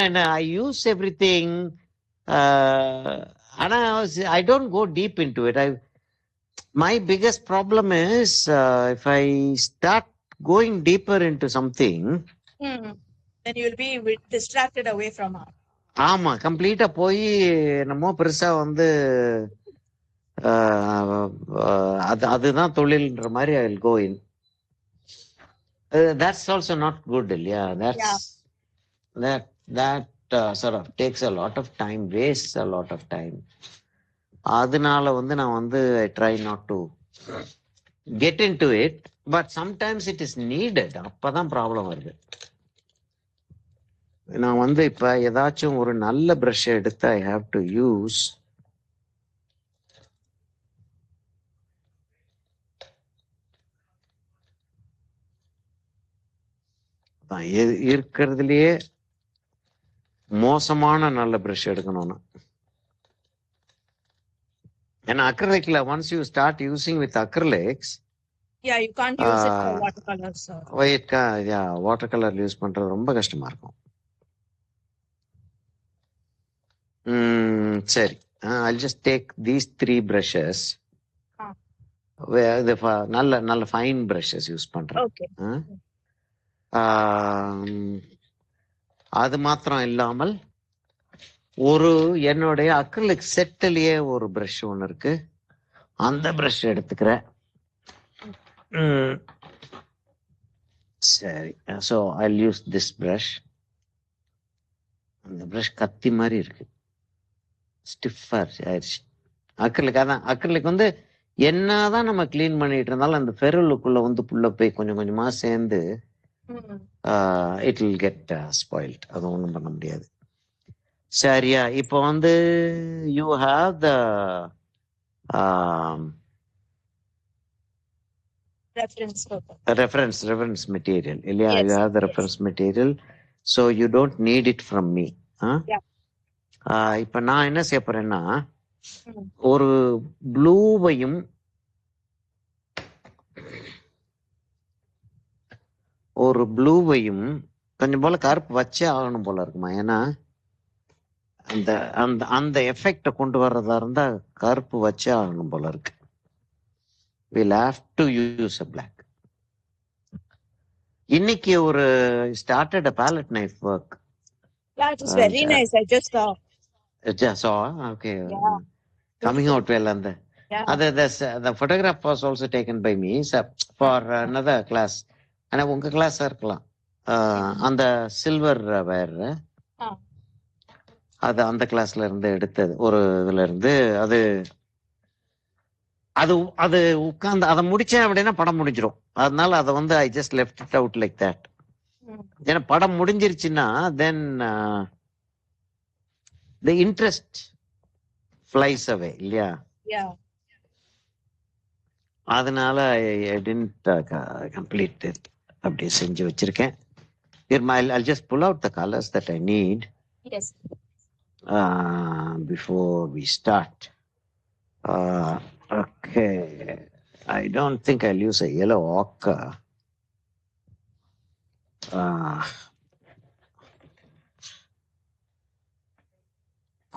and I use everything. And I don't go deep into it. My biggest problem is if I start going deeper into something. Then you'll be distracted away from her. ஆமா, கம்ப்ளீட்டா போய் என்னமோ பெருசா வந்து அதுதான் தொழில்ன்ற மாதிரி I will go in. That's also not good, இல்லையா? That sort of takes a lot of time, wastes a lot of time. அதனால வந்து நான் வந்து I try not to get into it, but sometimes it is needed. அப்பதான் problem வருது. நான் வந்து இப்ப ஏதாச்சும் ஒரு நல்ல பிரஷ் எடுத்து I have to use. இருக்கிறதுலயே மோசமான நல்ல பிரஷ் எடுக்கணும்னு. ஏன்னா அக்ரிலிக்ல once you start using with acrylics, you can't use it for watercolors. watercolor use பண்றது ரொம்ப கஷ்டமா இருக்கும். சரி, I'll just take these 3 brushes. நல்ல ஃபைன் பிரஷஸ் யூஸ் பண்றேன். அது மாத்திரம் இல்லாமல் ஒரு என்னுடைய அக்ரிலிக் செட்டிலேயே ஒரு பிரஷ் ஒன்று இருக்கு, அந்த பிரஷ் எடுத்துக்கிறேன். சரி, so I use this brush. அந்த பிரஷ் கத்தி மாதிரி இருக்கு, ஸ்டிஃபா ஆயிடுச்சு. அக்ரிலிக் அதான், அக்ரிலிக் வந்து என்னதான் நம்ம கிளீன் பண்ணிட்டு இருந்தாலும் அந்த ஃபெருலுக்குள்ள வந்து புள்ள போய் கொஞ்சம் கொஞ்சமா சேர்ந்து இட் வில் கெட் ஸ்பாயில்ட். அது ஒன்றும் பண்ண முடியாது. சரியா, இப்போ வந்து you have the reference material, இல்லையா? You have the reference material, so you don't need it from me. இப்ப நான் என்ன செய்ய போறேன்னா, ஒரு ப்ளூவையும் கொஞ்சம் போல கருப்பு வச்சே ஆகணும் போல இருக்குமா? ஏன்னா அந்த அந்த அந்த எஃபெக்ட கொண்டு வர்றதா இருந்தா கருப்பு வச்சே ஆகணும் போல இருக்கு. We'll have to use a black. இன்னைக்கு ஒரு started a palette knife work. It is very nice. I just saw. Okay. Coming out well. And the photograph was also taken by me for another class. ஆனா உங்க கிளாஸா இருக்கலாம். அந்த silver வேர் அது அந்த கிளாஸ்ல இருந்து எடுத்தது ஒரு இதுல இருந்து. அது அது அது உட்கார்ந்து அதை முடிச்சேன் அப்படின்னா படம் முடிஞ்சிடும். அதனால அதை வந்து I just left it out like that. ஏன்னா படம் முடிஞ்சிருச்சுன்னா தென் தி இன்ட்ரெஸ்ட் ஃப்ளைஸ் அவே, இல்லையா? அதனால ஐ டிட்ன்ட் கம்ப்ளீட் இட். அப்படியே செஞ்சு வச்சிருக்கேன். I'll just pull out the colors that I need. Yes. Before we start. Okay. I don't think I'll use a yellow ochre.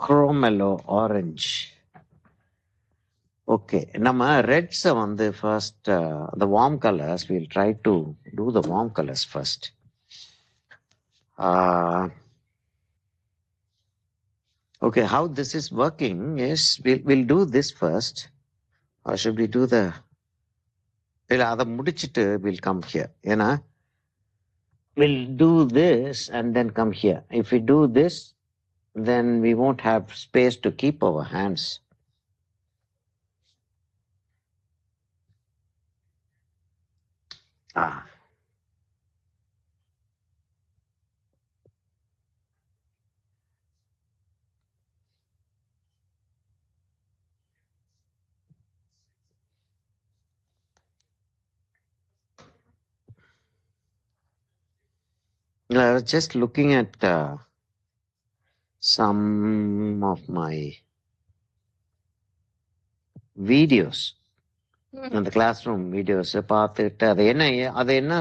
Chrome yellow orange. Okay, நம்ம reds வந்து first the warm colors, we'll try to do the warm colors first. Okay, how this is working is we'll do this first, or should we do the அதை முடிச்சிட்டு we'll come here. ஏன்னா we'll do this and then come here. If we do this, then we won't have space to keep our hands. I was just looking at some of my videos, அந்த class room videos பார்த்துட்டு அதை என்ன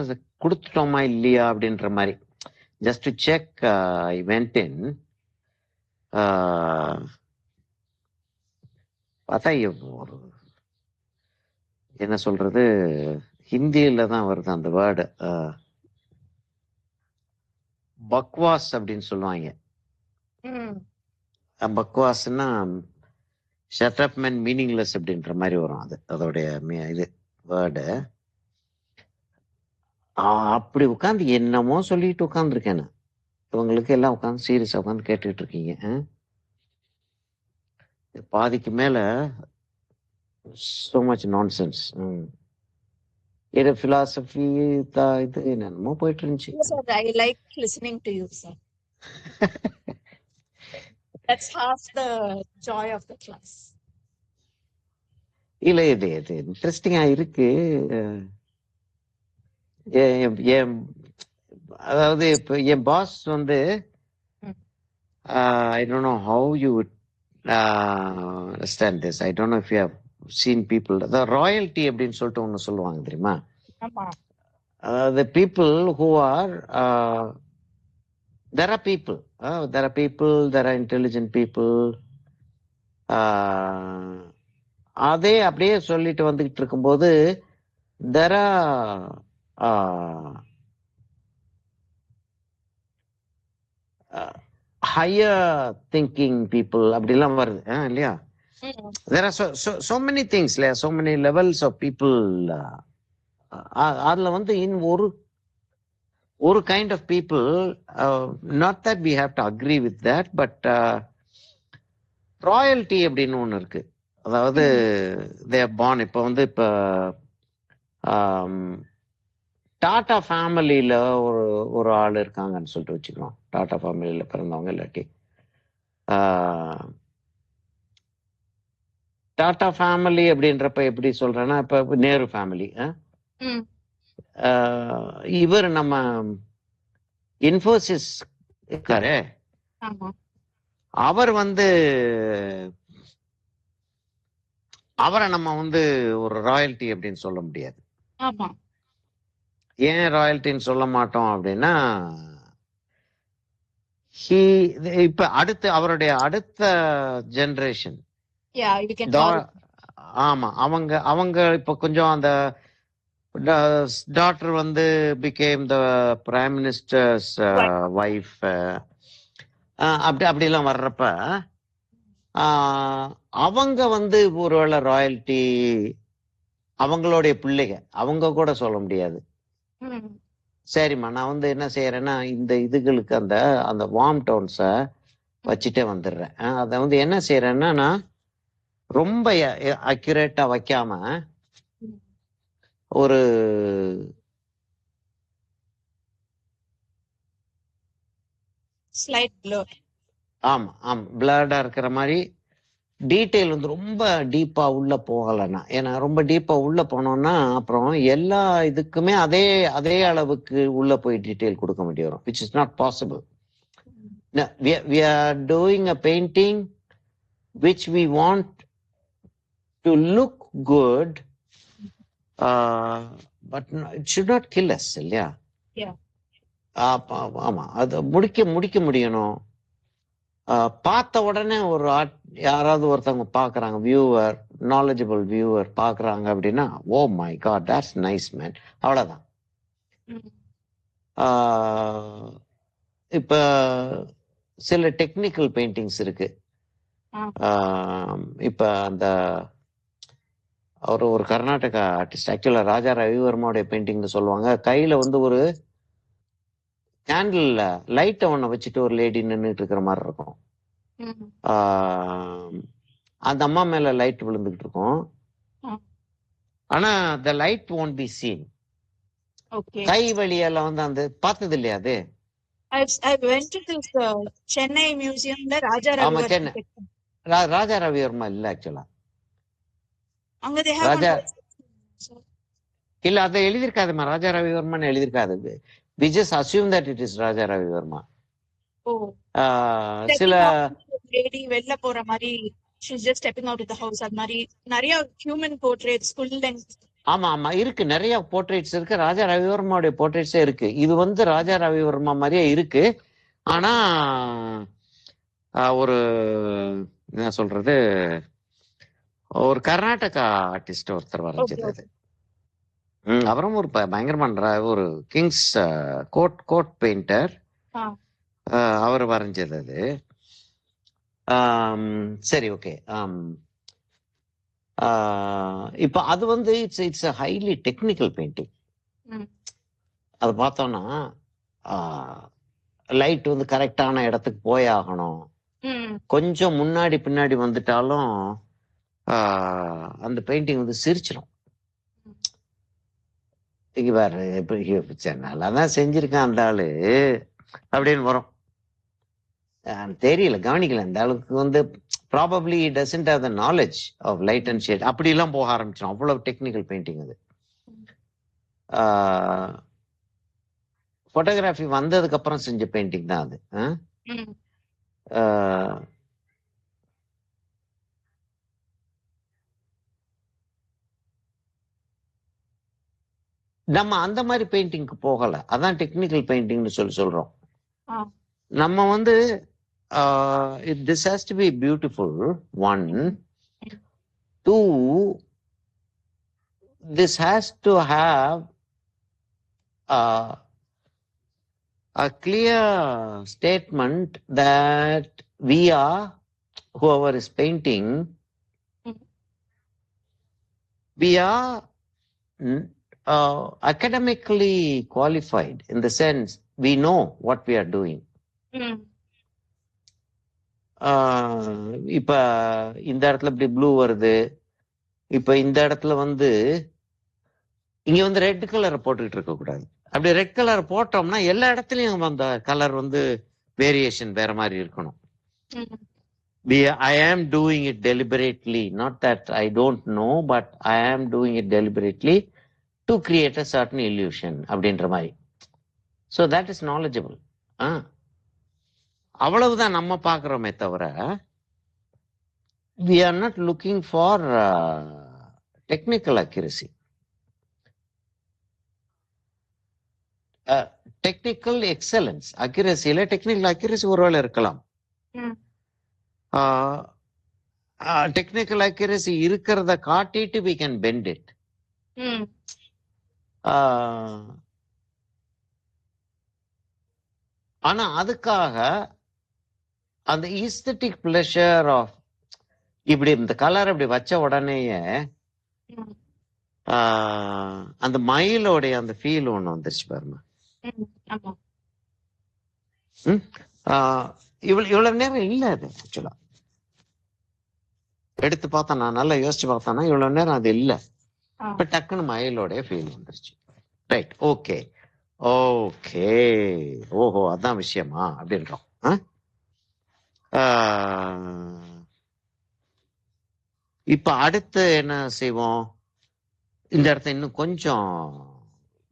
கொடுத்துட்டோமா இல்லையா அப்படின்ற மாதிரி. just to check, I went in. பார்த்தா ஒரு என்ன சொல்றது, ஹிந்தியில தான் வருது அந்த வேர்டு, பக்வாஸ் அப்படின்னு சொல்லுவாங்க. பக்வாஸ்னா ஷட் அப் மேன் மீனிங்லெஸ் அப்படின்ற மாதிரி வரும். அது அதோடைய இது வேர்டு. அப்படி உட்காந்து என்னமோ சொல்லிட்டு உட்காந்துருக்கேன். இவங்களுக்கு எல்லாம் உட்காந்து சீரியஸா உட்காந்து கேட்டுக்கிட்டு இருக்கீங்க. பாதிக்கு மேல so much nonsense. இது philosophy இது என்னமோ போயிட்டு இருந்துச்சு. Yes, sir, I like listening to you, sir. That's half the joy of the class. இல்ல இது இன்ட்ரெஸ்டிங்கா இருக்கு. அதாவது இப்ப என் பாஸ் வந்து I don't know how you would understand this. I don't know if you have seen people. The royalty அப்படின்னு சொல்லிட்டு ஒண்ணு சொல்லுவாங்க தெரியுமா? The people who are there are people, there are intelligent people. அதே அப்படியே சொல்லிட்டு வந்துகிட்டு இருக்கும்போது there are higher thinking people அப்படிலாம் வருது இல்லையா? There are so many things, so many levels of people. அதுல வந்து ஒரு kind of people, not that we have to agree with that, but royalty அப்படின்னு ஒண்ணு இருக்கு. அதாவது they are born. இப்ப வந்து இப்ப டாடா ஃபேமிலியில ஒரு ஆள் இருக்காங்கன்னு சொல்லிட்டு வச்சுக்கலாம். டாடா ஃபேமிலியில பிறந்தவங்க, இல்லாட்டி டாடா ஃபேமிலி அப்படின்றப்ப எப்படி சொல்றேன்னா, இப்ப நேரு ஃபேமிலி, இவர் நம்ம இன்ஃபோசிஸ் இருக்காரு, அவர் வந்து அவரை நம்ம வந்து ஒரு ராயல்டி அப்படின்னு சொல்ல முடியாது. ஏன் ராயல்டின்னு சொல்ல மாட்டோம் அப்படின்னா, இப்ப அவருடைய அடுத்த ஜெனரேஷன், ஆமா, அவங்க இப்ப கொஞ்சம் அந்த டாட்டர் வந்து became the prime minister's wife, அப்படிலாம் வர்றப்ப அவங்க வந்து ஒருவேளை ராயல்டி அவங்களுடைய பிள்ளைங்க அவங்க கூட சொல்ல முடியாது. சரிம்மா, நான் வந்து என்ன செய்யறேன்னா, இந்த இதுகளுக்கு அந்த வார்ம் டோன்ஸ வச்சுட்டே வந்துடுறேன். அதை வந்து என்ன செய்யறேன்னா, நான் ரொம்ப அக்யூரேட்டா வைக்காம ஒரு ஸ்லைட் ப்ளர், ஆமா பிளர்டா இருக்கிற மாதிரி, டீட்டெயில் வந்து ரொம்ப டீப்பா உள்ள போகலன்னா. ஏன்னா ரொம்ப டீப்பா உள்ள போனோம்னா அப்புறம் எல்லா இதுக்குமே அதே அளவுக்கு உள்ள போய் டீட்டெயில் கொடுக்க முடியும், which is not possible. We are doing a painting which we want to look good, but it should not kill us, இல்லையா? ஆமா, அது முடிக்க முடியணும். பார்த்த உடனே ஒரு யாராவது ஒருத்தவங்க பாக்குறாங்க, வியூவர், நாலேஜபிள் வியூவர் பாக்குறாங்க அப்படின்னா, oh my God, that's nice man, அவ்வளவுதான். இப்ப சில டெக்னிக்கல் பெயிண்டிங்ஸ் இருக்கு. இப்ப அந்த ஒரு கர்நாடகா ஆர்டிஸ்ட், ஆக்சுவலா ராஜா ரவிவர்மாவுடைய பெயிண்டிங்னு சொல்லுவாங்க. கையில வந்து ஒரு கேண்டில் லைட்டை ஒண்ண வச்சுட்டு ஒரு லேடி நின்றுட்டு இருக்கிற மாதிரி இருக்கும். அந்த அம்மா மேல லைட் விழுந்துகிட்டு இருக்கும். ஆனா the light won't be seen. கை வழியெல்லாம் வந்து அந்த பார்த்தது இல்லையா? அது I went to this Chennai museum la Raja Ravi. ராஜா ரவிவர்மா இல்ல ஆக்சுவலா. அங்க they have இல்ல, அதை எழுதியிருக்காதுமா, ராஜா ரவிவர்மான்னு எழுதியிருக்காது. We just assume that it is ராஜா ரவிவர்மா. சில லேடி வெளில போற மாதிரி, she's just stepping out of the house, அது மாதிரி நிறைய ஹியூமன் போர்ட்ரேட்ஸ், ஃபுல் லெங்த் ஆமா ஆமா இருக்கு, நிறைய போர்ட்ரேட்ஸ் இருக்கு. ராஜா ரவிவர்மாவுடைய போர்ட்ரேட்ஸே இருக்கு. இது வந்து ராஜா ரவிவர்மா மாதிரியே இருக்கு. ஆனா ஒரு என்ன சொல்றது, ஒரு கர்நாடகா ஆர்டிஸ்ட் ஒருத்தர் ஓகே வரைஞ்சது அது. ஓகே. அவரும் ஒரு பயங்கரமான ஒரு கிங்ஸ் கோட் கோட் பெயிண்டர். ஆ அவர் வரைஞ்சது அது. சரி ஓகே. இப்போ அது வந்து it's it's a highly technical painting. ம் அது பார்த்தோம்னா லைட் வந்து கரெக்டான இடத்துக்கு போய் ஆகணும். ம் கொஞ்சம் முன்னாடி பின்னாடி வந்துட்டாலும் அந்த பெயிண்டிங் வந்து சிரிச்சிடும். ம். இங்க பாரு இப்ப நல்லா தான் செஞ்சிருக்கான் அந்த ஆளு அப்படின்னு வரும். தெரியல, கவனிக்கல அந்த அளவுக்கு வந்து. Probably doesn't have the knowledge of light and shade. அப்படி எல்லாம் போக ஆரம்பிச்சிடும். அவ்வளவு டெக்னிக்கல் பெயிண்டிங் அது. போட்டோகிராஃபி வந்ததுக்கு அப்புறம் செஞ்ச பெயிண்டிங் தான் அது. ம் ஆஹ் நம்ம அந்த மாதிரி பெயிண்டிங்க்கு போகல. அதான் டெக்னிக்கல் பெயிண்டிங்னு சொல்றோம். ஆ நம்ம வந்து this has to be beautiful, one. Two, this has to have a clear statement that we are, whoever is painting, we are academically qualified in the sense we know what we are doing. ம் இப்ப இந்த இடத்துல இப்படி blue வருது. இப்ப இந்த இடத்துல வந்து இங்க வந்து ரெட் கலரை போட்டுக்கிட்டு இருக்க கூடாது. அப்படி ரெட் கலர் போட்டோம்னா எல்லா இடத்துலயும் அந்த கலர் வந்து வேரியேஷன் வேற மாதிரி இருக்கணும். ம் I am doing it deliberately, not that I don't know, but I am doing it deliberately to create a certain illusion அப்படின்ற மாதிரி. So that is knowledgeable. அவ்வளவுதான் நம்ம பார்க்கிறோமே தவிர we are not looking for technical accuracy. Technical excellence, அக்யூரசியில technical accuracy ஒருவேளை இருக்கலாம். ம் technical accuracy இருக்கிறத காட்டிட்டு we can bend it. ம் ஆனா அதுக்காக அந்த ஈஸ்தட்டிக் பிளஷர் ஆஃப் இப்படி இந்த கலர் இப்படி வச்ச உடனேயே ம் அந்த மயிலோடைய அந்த ஃபீல் ஒண்ணு வந்துருச்சு பாருங்க. ம் ஆமா. இவ்வளவு நேரம் இல்ல அது. ஆக்சுவலா எடுத்து பார்த்தா, நான் நல்லா யோசிச்சு பார்த்தானா இவ்வளவு நேரம் அது இல்ல. இப்ப டக்குன்னு மயிலோடைய ஃபீல் வந்துருச்சு. ரைட், ஓகே ஓகே, ஓஹோ அதான் விஷயமா அப்படின்றோம். இப்ப அடுத்து என்ன செய்வோம், இந்த இடத்த இன்னும் கொஞ்சம்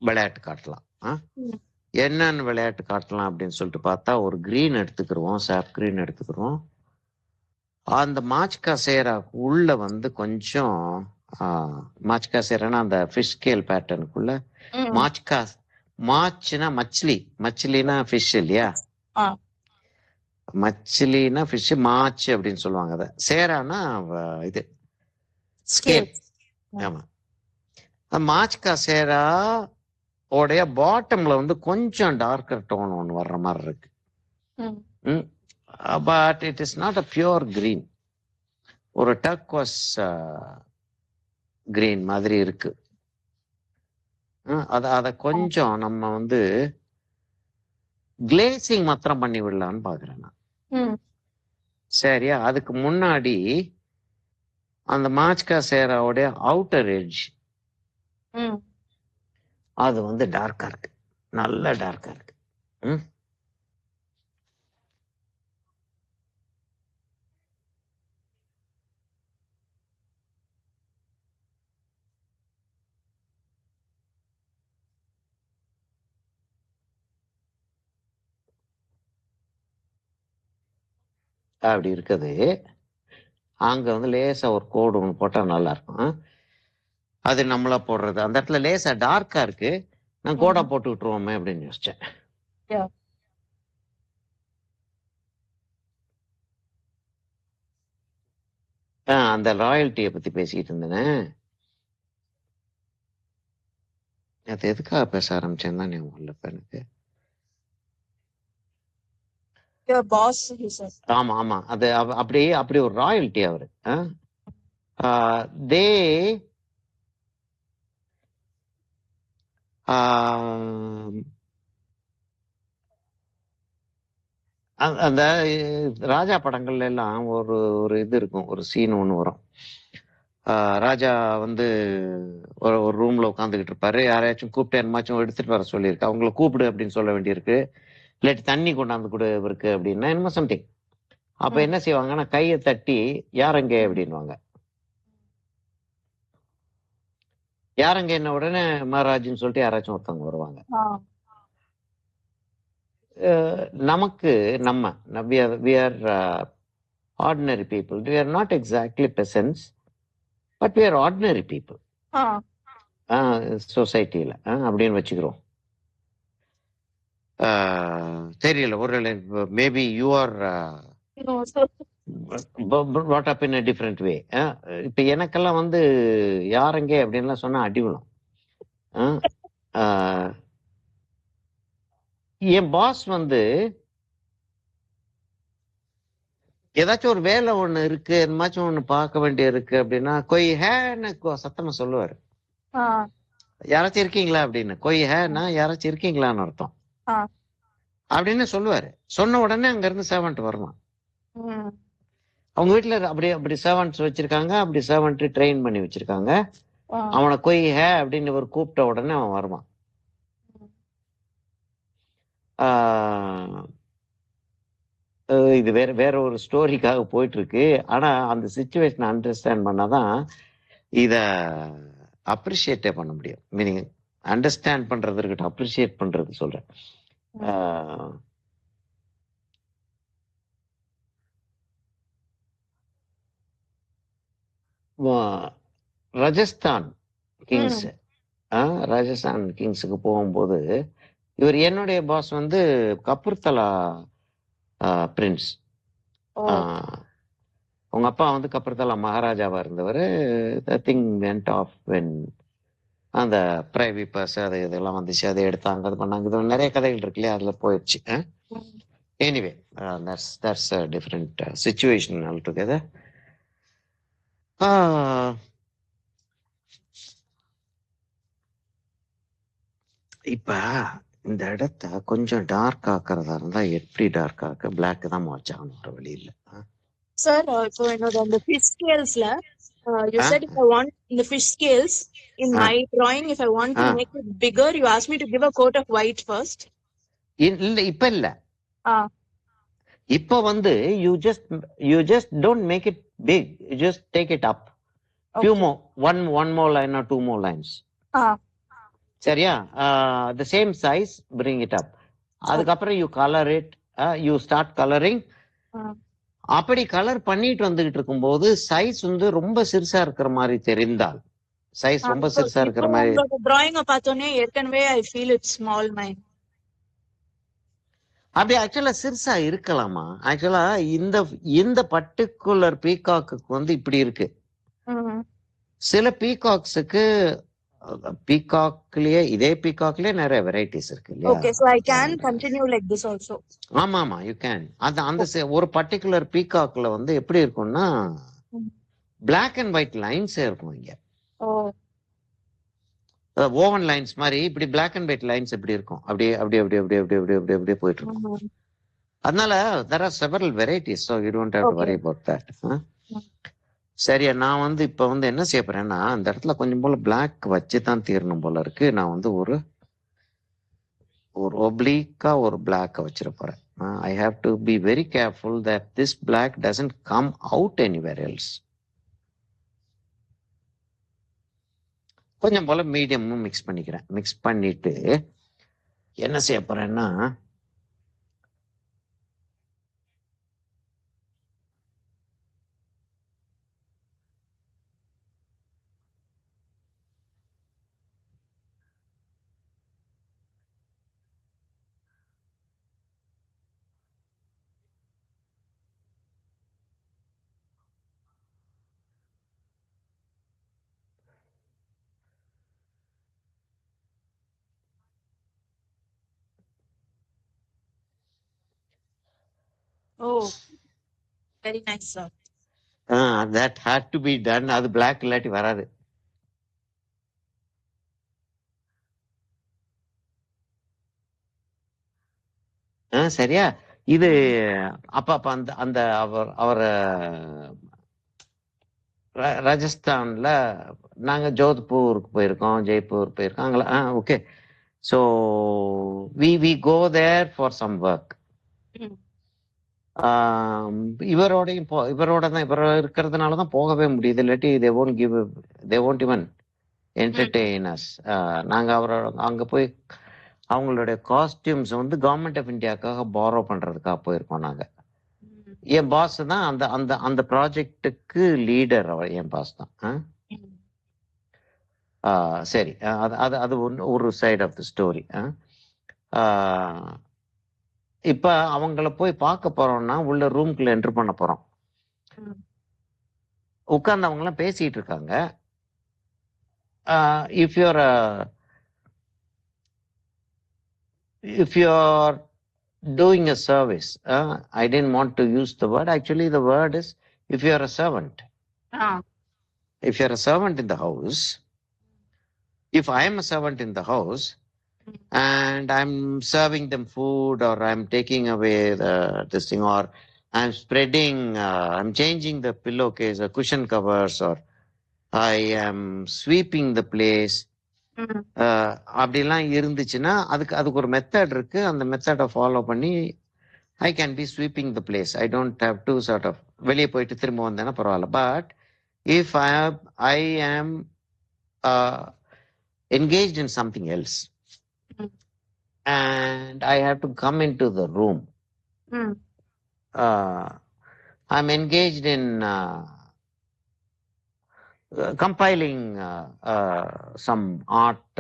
விளையாட்டு காட்டலாம். என்னன்னு விளையாட்டு காட்டலாம் அப்படின்னு சொல்லிட்டு பார்த்தா ஒரு கிரீன் எடுத்துக்கிறோம், சாப் கிரீன் எடுத்துக்கிறோம். அந்த மாச்கா சேரா உள்ள வந்து கொஞ்சம் மாச்கா சேரனா அந்த ஃபிஷ் ஸ்கேல் பேட்டர்னுக்குள்ள மாச்கா, மாச்சுனா மச்சிலி, மச்சிலினா ஃபிஷ் இல்லையா, மச்சிலினா ஃபிஷ், மாச்சு அப்படின்னு சொல்லுவாங்க. அத சேரானா இது ஸ்கேல். ஆமா, மாச்கா சேரா உடைய பாட்டம்ல வந்து கொஞ்சம் டார்க்கர் டோன் ஒன்று வர்ற மாதிரி இருக்கு. But it is not a pure green, ஒரு டர்க்வாஸ் கிரீன் மாதிரி இருக்கு. அத கொஞ்சம் நம்ம வந்து கிளேசிங் மாத்திரம் பண்ணி விடலான்னு பாக்குறேன் நான். சரியா, அதுக்கு முன்னாடி அந்த மாச்கா சேராவுடைய அவுட்டர் எட்ஜ் அது வந்து டார்க்கா இருக்கு, நல்ல டார்க்கா இருக்கு. அப்படி இருக்குது. அங்க வந்து லேசா ஒரு கோடு ஒன்று போட்டா நல்லா இருக்கும். அது நம்மளா போடுறது. அந்த இடத்துல லேசா டார்க்கா இருக்கு. நான் கோடா போட்டு விட்டுருவோமே அப்படின்னு யோசிச்சேன். Yeah. அந்த ராயல்ட்டியை பத்தி பேசிக்கிட்டு இருந்தேனே. அது எதுக்காக பேச ஆரம்பிச்சேன்னு தான் ஞாபகம் இல்லை இப்ப எனக்கு. Your boss, he said. ஆமா ஆமா, அது அப்படி ஒரு ராயல்ட்டி அவரு. தே அந்த ராஜா படங்கள்ல எல்லாம் ஒரு ஒரு இது இருக்கும், ஒரு சீன் ஒண்ணு வரும். ராஜா வந்து ஒரு ரூம்ல உட்காந்துக்கிட்டு இருப்பாரு. யாரையாச்சும் கூப்பிட்டு என்னமாச்சும் எடுத்துட்டு வர சொல்லியிருக்கு. அவங்கள கூப்பிடு அப்படின்னு சொல்ல வேண்டியிருக்கு. இல்லாட்டி தண்ணி கொண்டாந்து கொடு இவருக்கு அப்படின்னா என்னமோ சம்திங். அப்ப என்ன செய்வாங்கன்னா கையை தட்டி யாரங்க அப்படின்வாங்க. யாரங்க என்ன உடனே மகாராஜ்னு சொல்லிட்டு யாராச்சும் ஒருத்தவங்க வருவாங்க. நமக்கு we are ordinary people. We are not exactly peasants, but we are ordinary people. சொசைட்டியில அப்படின்னு வச்சுக்கிறோம். தெரியல, ஒரு maybe you are brought up in a different way. இப்ப எனக்கெல்லாம் வந்து யாரங்க அப்படின்லாம் சொன்னா அடி விழும். என் பாஸ் வந்து ஏதாச்சும் ஒரு வேலை ஒண்ணு இருக்கு, என்னமாச்சும் ஒண்ணு பார்க்க வேண்டிய இருக்கு அப்படின்னா கொய் ஹேன்னு சத்தமா சொல்லுவாரு. யாராச்சும் இருக்கீங்களா அப்படின்னு. கொய் ஹேன்னா யாராச்சும் இருக்கீங்களான்னு அர்த்தம் அப்படின்னு சொல்லுவாரு. சொன்ன உடனே அங்க இருந்து சர்வெண்ட் வருவான். அவங்க வீட்டுல அப்படி சர்வெண்ட்ஸ் வச்சிருக்காங்க, அப்படி சர்வெண்ட் ட்ரெயின் பண்ணி வச்சிருக்காங்க. அவனை கொய் ஹே அப்படின்னு இவர் கூப்பிட்ட உடனே அவன் வருவான். இது வேற ஒரு ஸ்டோரிக்காக போயிட்டு இருக்கு. ஆனா அந்த சிச்சுவேஷனை அண்டர்ஸ்டாண்ட் பண்ணாதான் இத அப்ரிஷியேட்டே பண்ண முடியும். மீனிங் அண்டர்ஸ்டாண்ட் பண்றது இருக்கட்டும், அப்ரிஷியேட் பண்றது சொல்றேன். ராஜஸ்தான் கிங்ஸுக்கு போகும்போது இவர் என்னுடைய பாஸ் வந்து கபூர்தலா பிரின்ஸ். உங்க அப்பா வந்து கபூர்தலா மகாராஜாவா இருந்தவர். திங் வெண்ட் ஆஃப் வென் அந்த பிரைவேட் பர்ஸ் அது இதெல்லாம் வந்துச்சு, அதை எடுத்தாங்க, அது பண்ணாங்க. இது நிறைய கதைகள் இருக்கு இல்லையா, அதுல போயிடுச்சு. Anyway that's a different situation altogether. இப்ப இந்த இடத்த கொஞ்சம் டார்க் ஆக்குறதா இருந்தா எப்படி டார்க் ஆக்க? பிளாக் தான் வச்சாகணும், ஒரு வழி இல்ல. Sir, so on the fish scales, you said if I want in the fish scales in my drawing, if I want to make it bigger, you asked me to give a coat of white first. இல்ல இப்ப இல்ல. இப்ப வந்து you just don't make it big, you just take it up. Few more, one more line or two more lines. சரியா? The same size, bring it up. அதுக்கப்புறம் you color it, you start coloring. அப்படி colour பண்ணிட்டு வந்துகிட்டு இருக்கும்போது size வந்து ரொம்ப சிறுசா இருக்கிற மாதிரி தெரிந்தால், சைஸ் ரொம்ப சிறுசா இருக்கிற மாதிரி drawing பார்த்தோனே ஏற்கனவே I feel it's small mine. அப்படி ஆக்சுவலா சிறுசா இருக்கலாமா? ஆக்சுவலா இந்த பர்டிகுலர் பீகாக்கு வந்து இப்படி இருக்கு. சில பீகாக்ஸுக்கு பீகாக்லயே இதே பீகாக்லயே நிறைய வெரைட்டிஸ் இருக்கு இல்லையா? Okay, so I can continue like this also. ஆமா ஆமா, you can. அந்த ஒரு பர்டிகுலர் பீகாக்ல வந்து எப்படி இருக்கும்னா பிளாக் அண்ட் ஒயிட் லைன்ஸ் இருக்கும் இங்க. ஓவன் லைன்ஸ் மாதிரி இப்படி பிளாக் அண்ட் ஒயிட் லைன்ஸ் எப்படி இருக்கும், அப்படியே அப்படியே அப்படியே அப்படியே அப்படியே அப்படியே அப்படியே அப்படியே போயிட்டு இருக்கும். அதனால there are several varieties, so you don't have to worry about that. சரியா? நான் வந்து இப்ப வந்து என்ன செய்ய போறேன்னா அந்த இடத்துல கொஞ்சம் போல பிளாக் வச்சு தான் தீரணும் போல இருக்கு. நான் வந்து ஒரு ஒப்ளீக்கா ஒரு பிளாக் வச்சிட போறேன். I have to be very careful that this black doesn't come out anywhere else. கொஞ்சம் போல மீடியமும் மிக்ஸ் பண்ணிக்கிறேன். மிக்ஸ் பண்ணிட்டு என்ன செய்ய போறேன்னா Oh, very nice, sir. That had to be done. அது black இல்லாட்டி வராது. சரியா? இது அப்ப அப்ப அந்த அந்த அவர் ராஜஸ்தான்ல நாங்க ஜோத்பூருக்கு போயிருக்கோம், ஜெய்ப்பூர் போயிருக்கோம். அங்கெல்லாம் okay. So we go there for some work. இவரோடையும் இவரோட தான் இவர் இருக்கிறதுனால தான் போகவே முடியுது. இல்லாட்டி தே won't even entertain us. நாங்க அவரோட அங்க போய் அவங்களுடைய காஸ்டியூம்ஸ் வந்து கவர்மெண்ட் ஆஃப் இந்தியாவுக்காக பாரோ பண்றதுக்காக போயிருக்கோம் நாங்க. என் பாஸ் தான் அந்த அந்த அந்த ப்ராஜெக்டுக்கு லீடர். அவர் என் பாஸ் தான். சரி, அது அது அது ஒரு சைடு ஆஃப் த ஸ்டோரி. இப்ப அவங்கள போய் பார்க்க போறோம்னா உள்ள ரூம்குள்ள என்டர் பண்ண போறோம். உட்கார்ந்து அவங்க எல்லாம் பேசிட்டு இருக்காங்க. If you're doing a service, I didn't want to use the word. Actually, the word is if you're a servant. If you're a servant in the house, if I am a servant in the house and I'm serving them food, or I'm taking away this thing, or I'm spreading, I'm changing the pillowcase or cushion covers, or I am sweeping the place, அப்படிலாம் இருந்துச்சுன்னா அதுக்கு ஒரு method இருக்கு. அந்த மெத்தடை follow பண்ணி I can be sweeping the place. I don't have to sort of வெளியே போயிட்டு திரும்ப வந்தேன்னா பரவாயில்ல. பட் இஃப் ஐ ஆம் engaged in something else and I have to come into the room, I'm engaged in compiling some art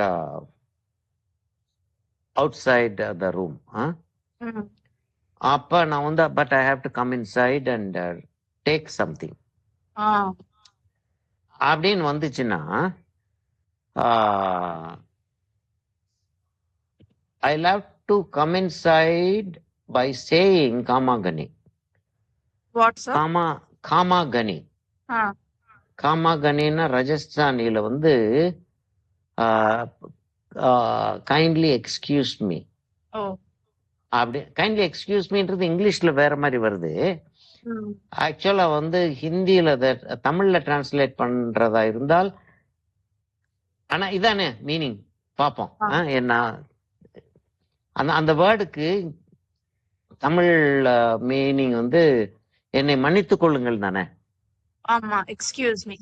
outside the room. அப்ப நான் வந்து but I have to come inside and take something. அப்படின்னு வந்துச்சுன்னா I'll have to come inside by saying Kamagani. What, sir? Kamagani. காமாகனின்னா ராஜஸ்தானில வந்து kindly excuse me. அப்படி kindly excuse மீன்றது இங்கிலீஷ்ல வேற மாதிரி வருது. ஆக்சுவலா வந்து ஹிந்தியில தமிழ்ல டிரான்ஸ்லேட் பண்றதா இருந்தால், ஆனா இதானே மீனிங் பார்ப்போம். என்ன அந்த வேர்டுக்கு தமிழ் மீனிங் வந்து என்னை மன்னித்துக் கொள்ளுங்கள் தானே. ஆமா, எக்ஸ்கியூஸ் மீ.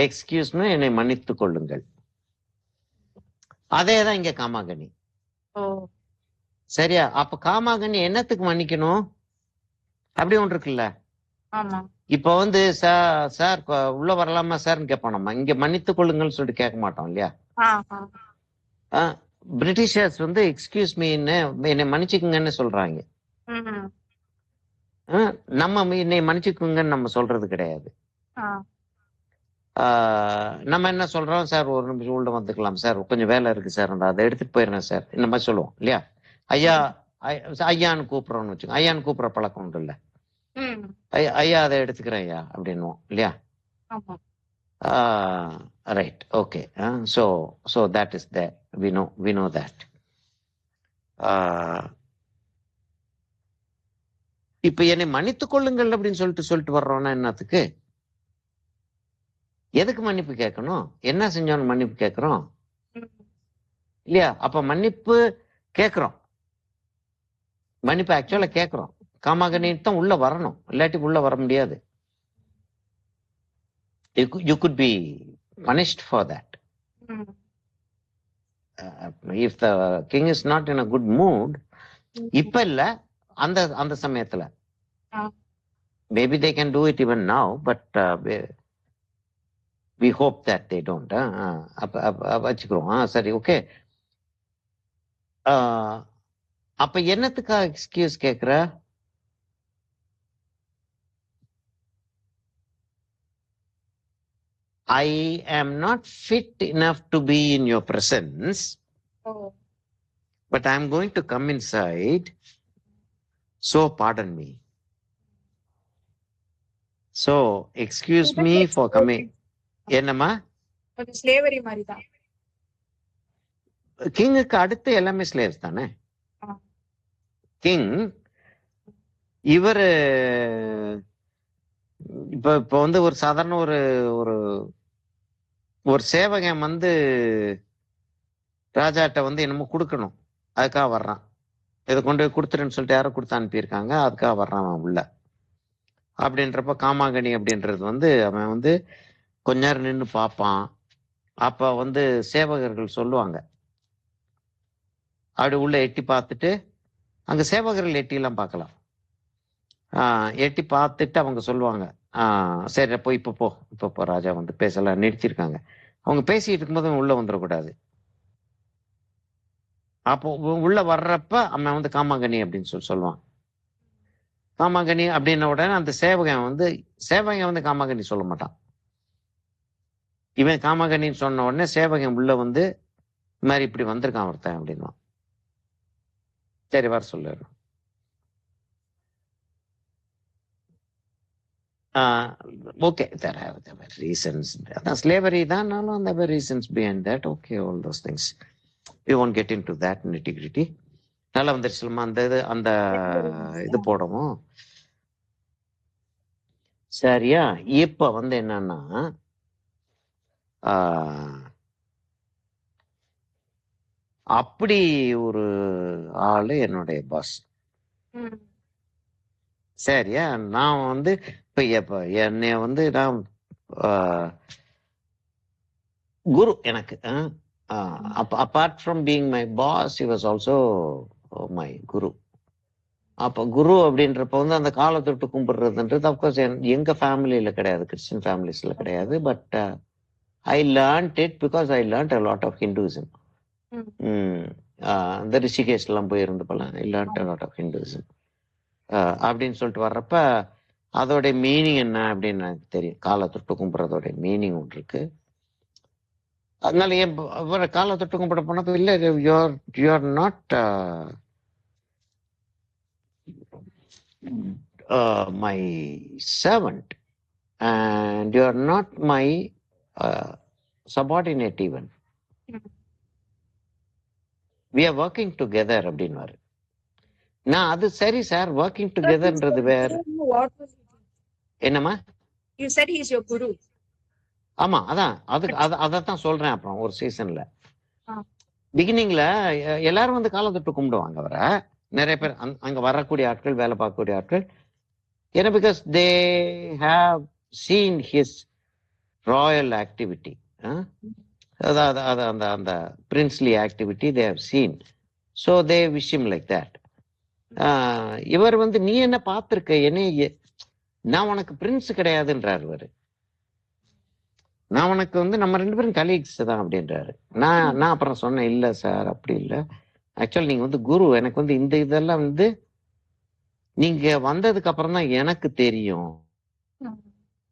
எக்ஸ்கியூஸ் மீ, என்னை மன்னித்துக் கொள்ளுங்கள். அதேதான் இங்க காமாகனி. சரியா? அப்ப காமாகனி என்னத்துக்கு மன்னிக்கணும் அப்படி ஒன்று இருக்குல்ல. இப்ப வந்து சார் உள்ள வரலாமா சார்ன்னு கேட்போம். நம்ம இங்க மன்னித்துக் கொள்ளுங்கள்னு சொல்லிட்டு கேட்க மாட்டோம் இல்லையா. பிரிட்டிஷர்ஸ் வந்து எக்ஸ்கியூஸ் மீன்னு என்னை மன்னிச்சுக்குங்கன்னு சொல்றாங்க. நம்ம என்னை மன்னிச்சுக்குங்கன்னு நம்ம சொல்றது கிடையாது. நம்ம என்ன சொல்றோம், சார் ஒரு நிமிஷம் உள்ள வந்துக்கலாம் சார், கொஞ்சம் வேலை இருக்கு சார், அதை எடுத்துட்டு போயிடுறேன் சார், இந்த மாதிரி சொல்லுவோம் இல்லையா. ஐயா ஐயான்னு கூப்பிடுறோம்னு வச்சுக்கோங்க. ஐயான்னு கூப்பிடுற பழக்கம் உண்டு இல்ல. ஐயா அதை எடுத்துக்கிறேன் ஐயா அப்படின்னுவோம் இல்லையா. Right, okay. So that is there. We know that. இப்ப என்னை மன்னித்துக் கொள்ளுங்கள் அப்படின்னு சொல்லிட்டு வர்றோம்னா என்னத்துக்கு, எதுக்கு மன்னிப்பு கேட்கணும், என்ன செஞ்சோன்னு மன்னிப்பு கேட்கிறோம் இல்லையா. அப்ப மன்னிப்பு கேட்கிறோம், மன்னிப்பு ஆக்சுவலா கேட்கிறோம். காமாகனி தான் உள்ள வரணும், இல்லாட்டி உள்ள வர முடியாது. You could be punished for that. If the king is not in a good mood, இப்ப இல்ல, அந்த சமயத்துல maybe they can do it even now, but we hope that they don't. வச்சுக்கிறோம். சரி, ஓகே. அப்ப என்னத்துக்கா எக்ஸ்கியூஸ் கேக்குற? I am not fit enough to be in your presence, but I am going to come inside, so pardon me. So excuse me for coming. என்னம்மா? கொஞ்சம் slavery மாதிரி தான். கிங்குக்கு அடுத்து எல்லாமே ஸ்லேவ்ஸ் தானே. கிங் இவர் இப்ப இப்ப வந்து ஒரு சாதாரண ஒரு ஒரு ஒரு சேவகன் வந்து ராஜாட்ட வந்து என்னமோ கொடுக்கணும், அதுக்காக வர்றான். இதை கொண்டு போய் கொடுத்துருன்னு சொல்லிட்டு யாரோ கொடுத்து அனுப்பியிருக்காங்க, அதுக்காக வர்றான் அவன் உள்ள. அப்படின்றப்ப காமாங்கனி அப்படின்றது வந்து அவன் வந்து கொஞ்ச நேரம் நின்று பார்ப்பான். அப்ப வந்து சேவகர்கள் சொல்லுவாங்க, அப்படி உள்ள எட்டி பார்த்துட்டு, அங்க சேவகர்கள் எட்டியெல்லாம் பார்க்கலாம். எட்டி பார்த்துட்டு அவங்க சொல்லுவாங்க, சரி போய் இப்ப போ ராஜா வந்து பேசலாம் நிறுத்திருக்காங்க. அவங்க பேசிட்டு இருக்கும்போது அவன் உள்ள வந்துடக்கூடாது. அப்போ உள்ள வர்றப்ப அவன் வந்து காமாங்கனி அப்படின்னு சொல்லுவான். காமாங்கனி அப்படின்ன உடனே அந்த சேவகன் வந்து காமாங்கனி சொல்ல மாட்டான். இவன் காமாங்கனின்னு சொன்ன உடனே சேவகன் உள்ள வந்து இந்த மாதிரி இப்படி வந்திருக்கான் ஒருத்தன் அப்படின்வான். சரி வர சொல்லிடு. Okay, there were reasons. அதான் slavery தான்னாலும் there were reasons behind that. Okay, all those things we won't get into that nitty-gritty. நல்லா வந்துருச்சுமா அந்த இது போடவும். சரியா? இப்ப வந்து என்னன்னா அப்படி ஒரு ஆளு என்னுடைய பாஸ். சரியா? நான் வந்து இப்ப என்னைய வந்து நான் குரு எனக்கு. Apart from being my boss, he was also my குரு. அப்ப குரு அப்படின்றப்ப வந்து அந்த காலை தொட்டு கும்பிடுறதுன்றது அப்கோர்ஸ் எங்க ஃபேமிலியில கிடையாது, கிறிஸ்டியன் ஃபேமிலிஸ்ல கிடையாது. But I learned it because I learned a lot of Hinduism. இந்த ரிஷிகேஷ் எல்லாம் போயிருந்தப்பெல்லாம் I learned a lot of Hinduism. அப்படின்னு சொல்லிட்டு வர்றப்ப அதோடைய மீனிங் என்ன அப்படின்னு எனக்கு தெரியும். காலை தொட்டு கும்பிட்றதோடைய மீனிங் ஒன்று இருக்கு. அதனால ஏன் காலை தொட்டு கும்பிட போனப்ப இல்லை, you are not my servant and you are not my subordinate even. We are working together அப்படின்வாரு. நான் அது சரி சார், ஒர்க்கிங் டுகெதர்ன்றது வேற. என்னம்மா? You said he is your guru. ஆமா, அதான் அதான் சொல்றேன். அப்புறம் ஒரு சீசன்ல பிகினிங்ல எல்லாரும் வந்து காலம் தொட்டு கும்பிடுவாங்க அவரை. நிறைய பேர் அங்க வரக்கூடிய ஆட்கள், வேலை பார்க்கக்கூடிய ஆட்கள், ஏன்னா because they have seen his royal activity, அதாவது அந்த princely activity they have seen. So they wish him like that. இவர் வந்து நீ என்ன பார்த்திருக்க, என்ன நான் உனக்கு பிரின்ஸ் கிடையாதுன்றாரு இவரு. நான் உனக்கு வந்து நம்ம ரெண்டு பேரும் கலீக்ஸ் தான் அப்படின்றாரு. நான் அப்புறம் சொன்னேன், இல்லை சார் அப்படி இல்லை, ஆக்சுவலி நீங்க வந்து குரு. எனக்கு வந்து இந்த இதெல்லாம் வந்து நீங்க வந்ததுக்கு அப்புறம் தான் எனக்கு தெரியும்,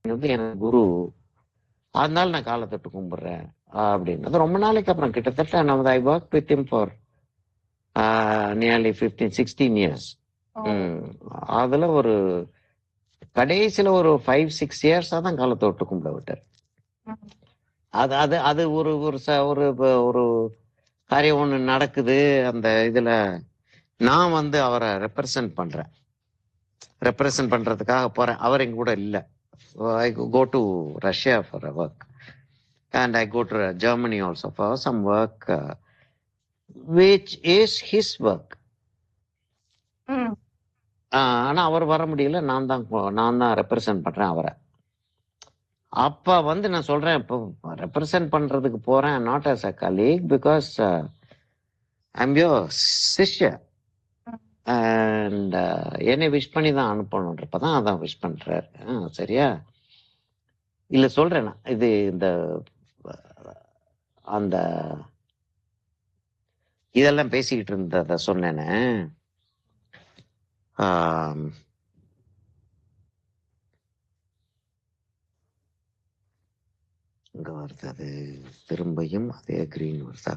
வந்து எனக்கு குரு, அதனால நான் காலை தொட்டு கும்பிடுறேன் அப்படின்னு. அது ரொம்ப நாளைக்கு அப்புறம், கிட்டத்தட்ட நம்ம I work with him for nearly 15-16 years. அதுல ஒரு கடைசியில ஒரு 5-6 years தான் காலை தொட்டு கும்பிட விட்டார். அது ஒரு ஒரு காரியம் ஒண்ணு நடக்குது அந்த இதுல. நான் வந்து அவரை ரெப்ரசன்ட் பண்றதுக்காக போறேன். அவர் எங்க கூட இல்ல. I go to Russia for a work and I go to Germany also for some work which is his work. ஆனா அவர் வர முடியல, நான் தான் ரெப்ரசன்ட் பண்றேன் அவரை. அப்ப வந்து நான் சொல்றேன், இப்போ ரெப்ரசன்ட் பண்றதுக்கு போறேன், not as a colleague because I'm your சிஷ்யர் அண்ட் என்னை விஷ் பண்ணி தான் அனுப்பணுன்றப்பதான் அதான் விஷ் பண்றாரு. சரியா? இல்ல சொல்றேன் நான், இது இந்த அந்த இதெல்லாம் பேசிக்கிட்டு இருந்தத சொன்னேன்னு. இங்க வருது, அது திரும்பியும் அதே கிரீன் வருதா?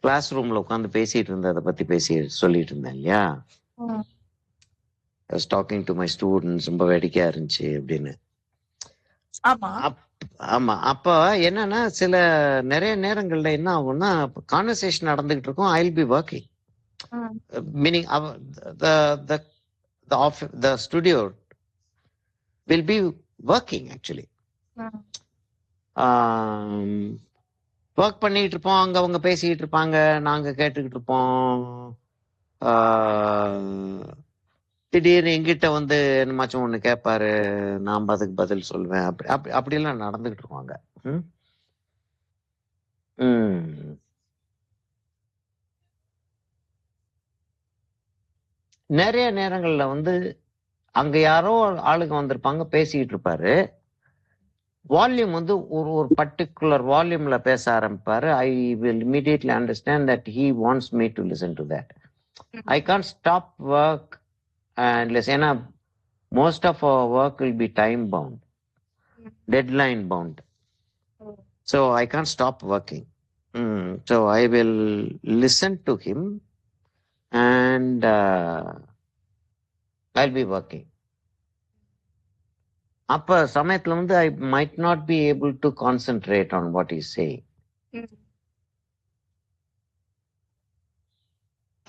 கிளாஸ் ரூம்ல உட்காந்து பேசிட்டு இருந்ததை பத்தி சொல்லிட்டு இருந்தேன் இல்லையா? I was talking to my students, ரொம்ப வேடிக்கையா இருந்துச்சு அப்படின்னு. ஆமா. ஆமா. அப்ப என்னன்னா சில நிறைய நேரங்கள்ல என்ன ஆகும்னா கான்வர்சேஷன் நடந்துகிட்டு இருக்கும். I will be working. Meaning the studio will be working actually. Work பண்ணிட்டு இருப்போம், அங்க அவங்க பேசிக்கிட்டு இருப்பாங்க, நாங்க கேட்டுக்கிட்டு இருப்போம். திடீர்னு எங்கிட்ட வந்து என்னமாச்சும் ஒண்ணு கேட்பாரு, நான் அதுக்கு பதில் சொல்லுவேன். அப்படி அப்படி அப்படிலாம் நடந்துகிட்டு இருப்பாங்க. நிறைய நேரங்கள்ல வந்து அங்க யாரோ ஆளுங்க வந்திருப்பாங்க, பேசிக்கிட்டு இருப்பாரு. வால்யூம் வந்து ஒரு ஒரு பர்டிகுலர் வால்யூம்ல பேச ஆரம்பிப்பாரு. I will immediately understand that he wants me to listen to that. I can't stop work and listen. ஏன்னா மோஸ்ட் ஆஃப் அவர் work will be time bound, deadline bound. So I can't stop working. So I will listen to him and I'll be working. அப்ப சமயத்துல வந்து I might not be able to concentrate on what he's saying.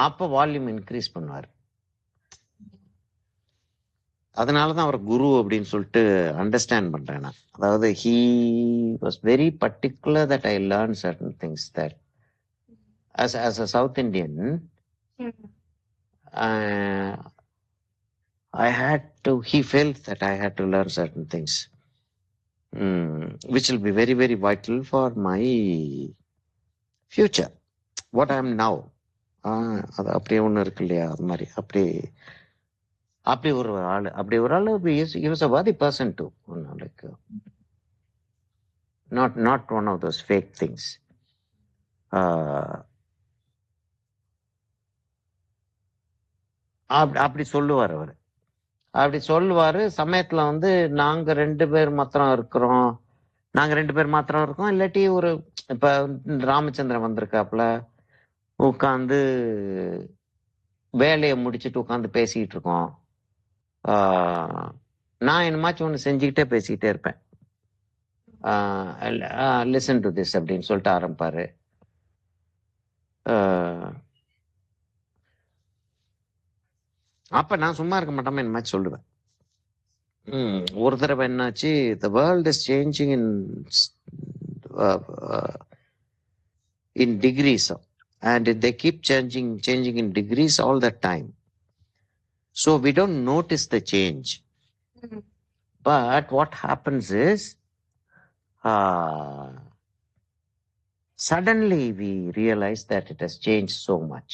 அப்ப volume increase பண்ணுவார். அதனாலதான் அவர் குரு அப்படின்னு சொல்லிட்டு understand பண்றேன் நான். அதாவது he was very particular that I learned certain things that as a South Indian he felt that I had to learn certain things, which will be very, very vital for my future, what I am now. அது அப்படியே ஒண்ணு இருக்கு இல்லையா, அது மாதிரி அப்படி ஒரு ஆளு he was a worthy person too, like not one of those fake things. அப்படி சொல்லுவார் அவரு. அப்படி சொல்லுவாரு. சமயத்துல வந்து நாங்க ரெண்டு பேர் மாத்திரம் இருக்கோம், இல்லாட்டி ஒரு இப்ப ராமச்சந்திரன் வந்திருக்காப்புல, உட்காந்து வேலையை முடிச்சுட்டு உட்காந்து பேசிக்கிட்டு இருக்கோம். நான் என்னமாச்சும் ஒண்ணு செஞ்சுக்கிட்டே பேசிக்கிட்டே இருப்பேன். லிசன் டு திஸ் அப்படின்னு சொல்லிட்டு ஆரம்பிப்பாரு. அப்ப நான் சும்மா இருக்க மாட்டோமா இந்த மாதிரி சொல்லுவேன். ஒரு தடவை என்னாச்சு, the world is changing in degrees, and they keep changing in degrees all the time, so we don't notice the change. But what happens is suddenly we realize that it has changed so much.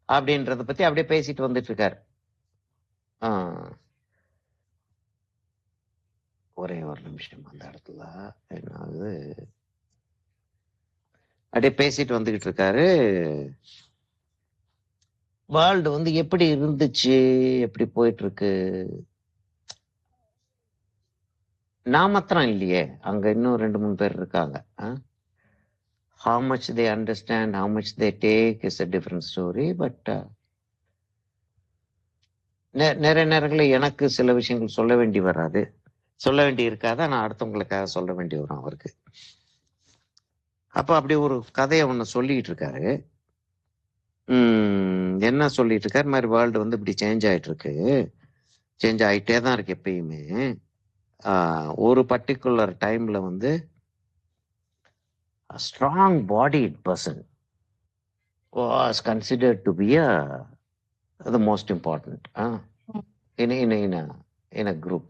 அப்படின்றத பத்தி அப்படியே பேசிட்டு வந்துட்டு இருக்காரு. ஒரே ஒரு நிமிஷம், அந்த இடத்துல என்ன ஆகுது, அப்படியே பேசிட்டு வந்துகிட்டு இருக்காரு. வேர்ல்டு வந்து எப்படி இருந்துச்சு, எப்படி போயிட்டு இருக்கு, நான் மாத்திரம் இல்லையே, அங்க இன்னும் 2-3 பேர் இருக்காங்க. How much they understand, how much they take is a different story. But நிறைய நேரங்களில் எனக்கு சில விஷயங்கள் சொல்ல வேண்டி இருக்காது, நான் அடுத்தவங்களுக்காக சொல்ல வேண்டி வரும் அவருக்கு. அப்ப அப்படி ஒரு கதையை ஒண்ணு சொல்லிட்டு இருக்காரு. என்ன சொல்லிட்டு இருக்காரு, மாதிரி வேர்ல்டு வந்து இப்படி சேஞ்ச் ஆயிட்டே தான் இருக்கு எப்பயுமே. ஒரு பர்டிகுலர் டைம்ல வந்து a strong bodied person was considered to be the most important in a group.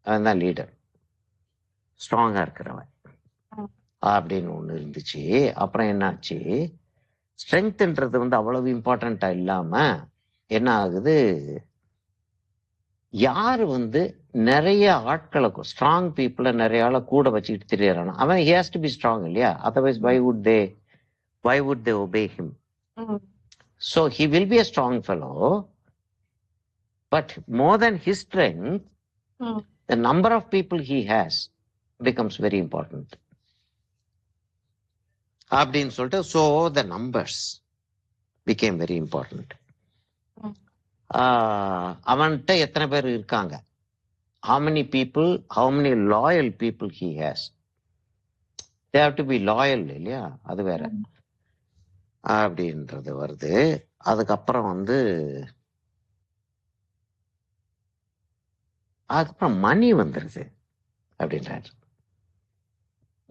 அந்த லீடர் ஸ்ட்ராங்கா இருக்கிறவன் அப்படின்னு ஒண்ணு இருந்துச்சு. அப்புறம் என்னாச்சு, ஸ்ட்ரென்த்ன்றது வந்து அவ்வளவு இம்பார்ட்டண்டா இல்லாம என்ன ஆகுது, யாரு வந்து நிறைய ஆட்களை, ஸ்ட்ராங் பீப்புளை நிறைய ஆளை கூட வச்சுக்கிட்டு தெரியறானோ அவன் he has to be strong இல்லையா, otherwise why would they obey him? So he will be a strong fellow, but more than his strength, the number of people he has becomes very important அப்படின்னு சொல்லிட்டு, so the numbers became very important. Mm. அவன்கிட்ட எத்தனை பேர் இருக்காங்க, how many people, how many loyal people he has. They have to be loyal இல்லையா, அது வேற Mm. அப்படின்றது வருது. அதுக்கப்புறம் அதுக்கப்புறம் மணி வந்துருது அப்படின்றாரு.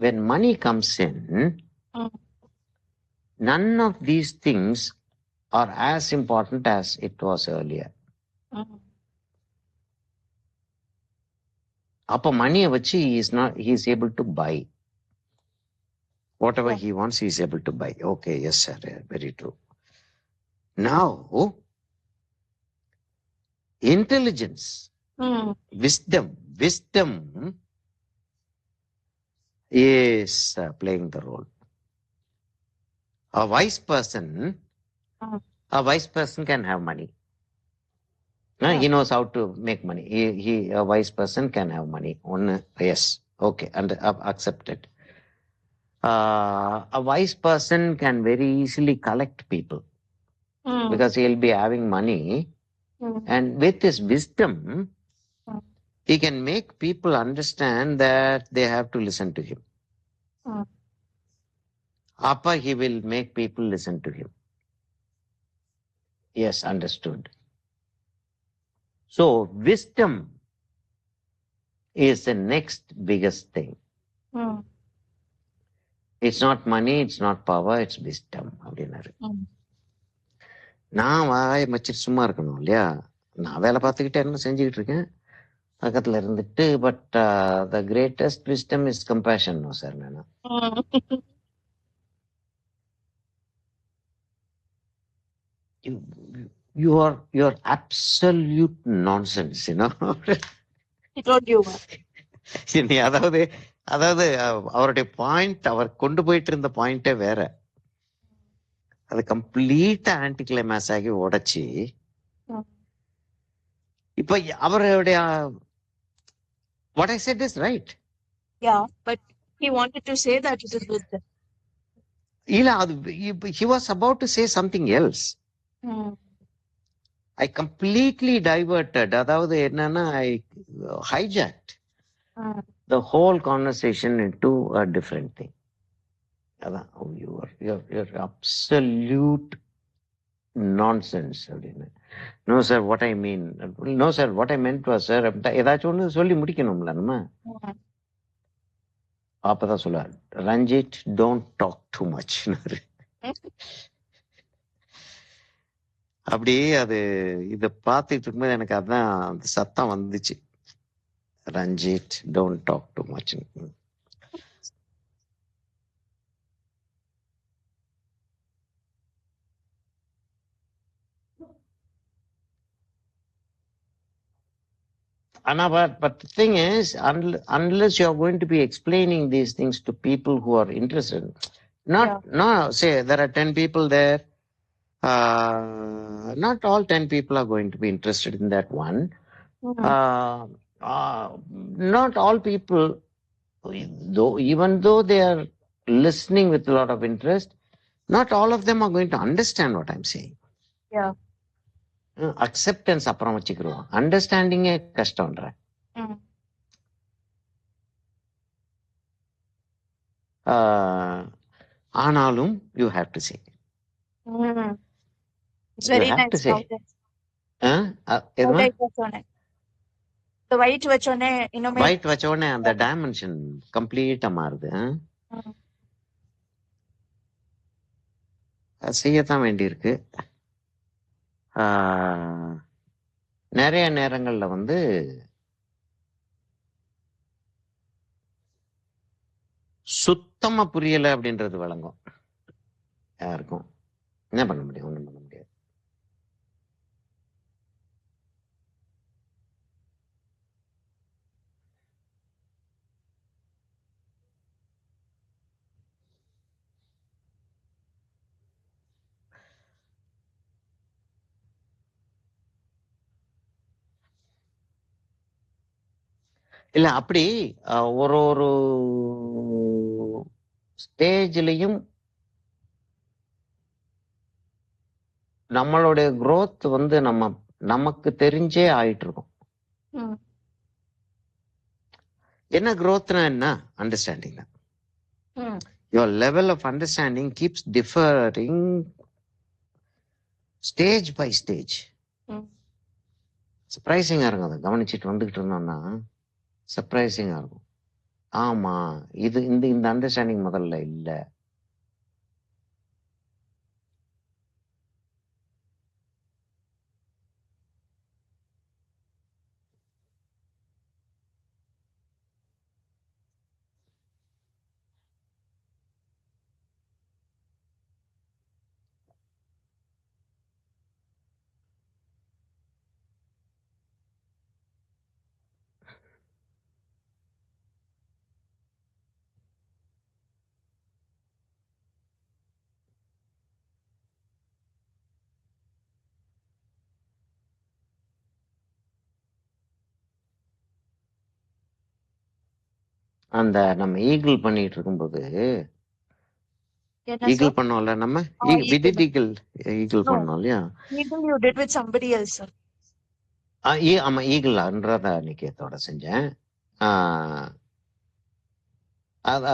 when money comes in, Mm. none of these things are as important as it was earlier. Mm. அப்ப மணியை வச்சு he is able to buy whatever Yeah. he wants. He is able to buy. Okay, yes sir, very true. Now intelligence, Mm. wisdom is playing the role. A wise person can have money. He knows how to make money. A wise person can have money. Yes, okay, and accepted. A wise person can very easily collect people because he'll be having money, and with his wisdom, he can make people understand that they have to listen to him. Appa, he will make people listen to him. Yes, understood. So wisdom is the next biggest thing. It's not money, it's not power, it's wisdom. அப்படின்னாரு. நான் வாயை வச்சுட்டு சும்மா இருக்கணும் இல்லையா, நான் வேலை பார்த்துக்கிட்டே என்ன செஞ்சுக்கிட்டு இருக்கேன் பக்கத்துல இருந்துட்டு. But the greatest wisdom is compassion. No sir, நான் you are absolute nonsense, you know. அதாவது அவருடைய பாயிண்ட், அவர் கொண்டு போயிட்டு இருந்த பாயிண்டே வேற. அது கம்ப்ளீட்டா ஆன்டி கிளைமேக்ஸ் ஆகி உடைச்சி இப்ப அவருடைய what I said is right. Yeah, but he wanted to say that it is wisdom. இல்ல, அது he was about to say something else. I completely diverted. அதாவது என்னன்னா, I hijacked the whole conversation into a different thing. அதான் you're absolute nonsense அப்படின்னு. No sir, what I mean, no sir, what I meant was sir, ஏதாச்சும் ஒன்று சொல்லி முடிக்கணும்ல நம்ம. அப்பதான் சொல்லுவார், Ranjith don't talk too much. அப்படியே அது இதை பார்த்துட்டு இருக்கும்போது எனக்கு அதான் அந்த சத்தம் வந்துச்சு, Ranjith don't talk too much. But the thing is, unless you are going to be explaining these things to people who are interested, no, say there are 10 people there, not all 10 people are going to be interested in that one. Not all people, even though they are listening with a lot of interest, not all of them are going to understand what I'm saying. Yeah. Acceptance அப்புறம் வச்சுக்கிறோம், அண்டர்ஸ்டாண்டிங்கே கஷ்டம்ன்ற. ஆனாலும் you have to say. White வச்சோடனே அந்த dimension கம்ப்ளீட்டா மாறுது. செய்யத்தான் வேண்டியிருக்கு. நிறைய நேரங்கள்ல சுத்தமா புரியல அப்படின்றது வழங்கும் யாருக்கும். என்ன பண்ண முடியும், ஒண்ணும் பண்ண முடியாது. இல்ல அப்படி ஒரு ஒரு ஸ்டேஜ்லயும் நம்மளுடைய growth வந்து நமக்கு தெரிஞ்சே ஆயிட்டு இருக்கும். ம். என்ன growthனா என்ன? அண்டர்ஸ்டாண்டிங் தான். ம். Your level of understanding keeps differing stage by stage. ம். சர்ப்ரைசிங்கா இருக்கும். அதை கவனிச்சுட்டு வந்துகிட்டு இருந்தோம்னா சர்ப்ரைசிங்கா இருக்கும். ஆமா, இது இந்த அண்டர்ஸ்டாண்டிங் முதல்ல இல்ல. அந்த நம்ம ஈகிள் பண்ணிட்டு இருக்கும்போது என்ன sir? ஈகிள் பண்ணோம்ல நம்ம eagle. விதிட் ஈகிள் No, பண்ணோம் இல்லையா? eagle you did with somebody else, sir. ஆமா, ஈகிள்ன்றத நிக்கத்தோட செஞ்சேன்.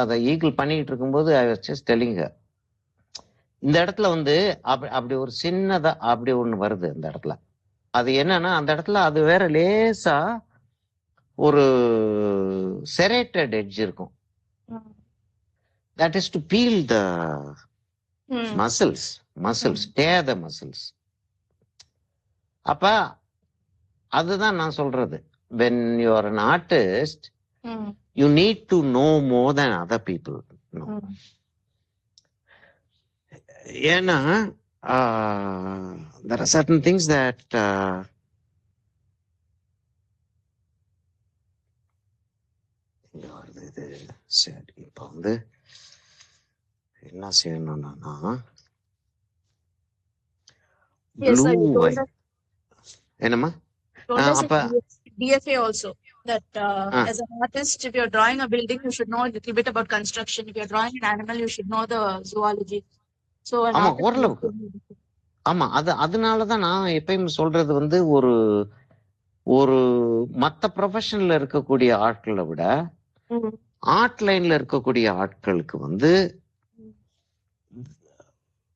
அதை ஈகிள் பண்ணிட்டு இருக்கும்போது ஐ வாஸ் ஜஸ்ட் டெல்லிங் ஹர். இந்த இடத்துல வந்து அப்படி ஒரு சின்னதா அப்படி ஒண்ணு வருது அந்த இடத்துல. அது என்னன்னா அந்த இடத்துல அது வேற லேசா ஒரு செரேட்டட் எட்ஜ் இருக்கும். ம். தட் இஸ் டு பீல் த ம். Muscles tear the muscles. அப்ப அதுதான் நான் சொல்றது. when you are an artist, ம். you need to know more than other people. No. ம். ஏன்னா there are certain things that சரி, இப்ப வந்து என்ன செய்யணும்னா Yes, sir. You blue told white us, என்னம்மா in அப்ப DFA also that ah, as an artist, if you're drawing a building, you should know a little bit about construction. If you're drawing an animal, you should know the zoology. So an ஆமா, artist ஓரளவுக்கு. ஆமா, அதனாலதான் நான் எப்பயும் சொல்றது வந்து ஒரு மத்த ப்ரொஃபஷன்ல இருக்கக்கூடிய ஆட்களை விட ம். ஆர்ட் லைன்ல இருக்கக்கூடிய ஆட்களுக்கு வந்து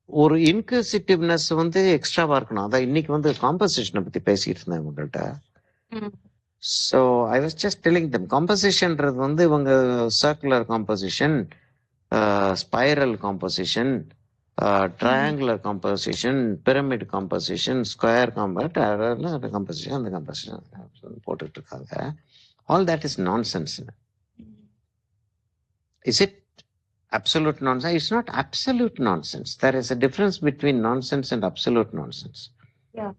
ஒரு இன்க்யூசிட்டிவ்னஸ் வந்து எக்ஸ்ட்ராவா இருக்கணும். அதான் இன்னைக்கு வந்து காம்போசிஷனை பத்தி பேசிட்டு இருந்தேன் உங்கள்கிட்ட. ம். So I was just telling them காம்போசிஷன்ன்றது வந்து இவங்க circular composition, spiral composition, triangular composition, pyramid composition, square composition, அந்த காம்போசிஷன் போட்டுட்டு இருக்காங்க. All that is nonsense. Is it absolute nonsense? It's not absolute nonsense. There is a difference between nonsense and absolute nonsense. Yeah.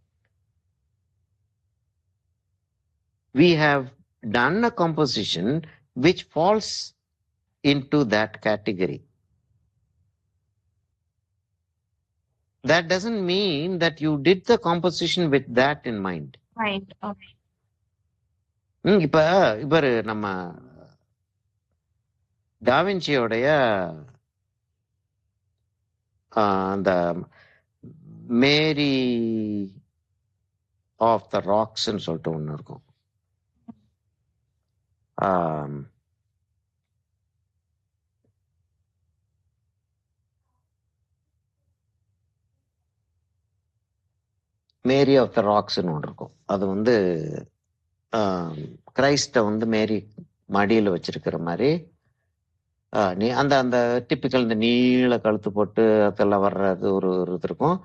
We have done a composition which falls into that category. That doesn't mean that you did the composition with that in mind. Mind. Okay. இப்ப நம்ம டாவின்சியோடைய அந்த மேரி of the ராக்ஸ்ன்னு சொல்லிட்டு ஒன்று இருக்கும். மேரி of the ராக்ஸ்ன்னு ஒன்று இருக்கும். அது வந்து கிரைஸ்ட வந்து மேரி மடியில் வச்சிருக்கிற மாதிரி அந்த அந்த டிப்பிக்கல் இந்த நீள கழுத்து போட்டு அதெல்லாம் வர்றது ஒரு இது இருக்கும்.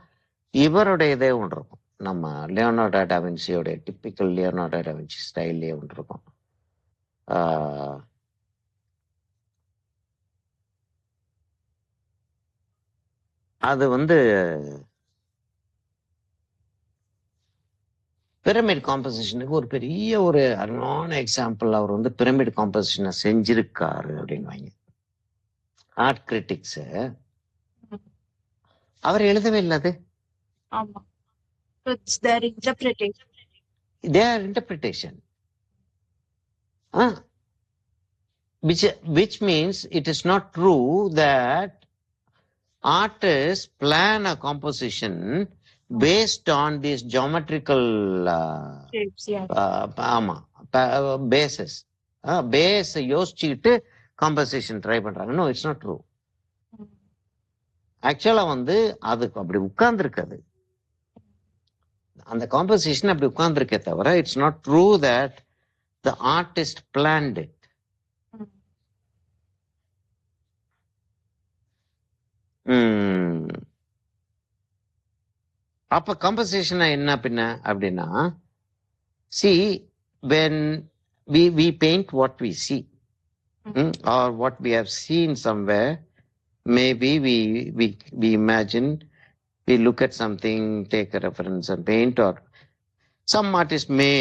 இவருடைய இதே ஒன்று இருக்கும். நம்ம லியோனார்டோ டாவின்சியோடைய டிப்பிக்கல் லியோனார்டோ டாவின்சி ஸ்டைல்லே ஒன்று இருக்கும். அது வந்து பிரமிட் காம்போசிஷனுக்கு ஒரு பெரிய ஒரு அருமையான எக்ஸாம்பிள். அவர் வந்து பிரமிட் காம்போசிஷனை செஞ்சிருக்காரு அப்படின்னு ஆர்ட் கிரிட்டிக்ஸ். அவர் எழுதவே இல்லாது. ஆமா. It's their interpretation. Their interpretation. Which means it is not true that artists plan a composition based on these geometrical Shapes, yeah. ஆமா bases பேஸ் யோசிச்சுக்கிட்டு காம்பன்சேஷன் ட்ரை பண்றாங்க. No, it's not true. ஆக்சுவலா வந்து அதுக்கு அப்படி உட்கார்ந்துருக்காது, அந்த காம்பன்சேஷன் அப்படி உட்கார்ந்துருக்கே தவிர it's not true that the artist plant it. அப்ப காம்பன்சேஷன் என்ன பின்ன அப்படின்னா, see when we paint what we see, or what we have seen somewhere. Maybe we imagine, we look at something, take a reference and paint, or some artists may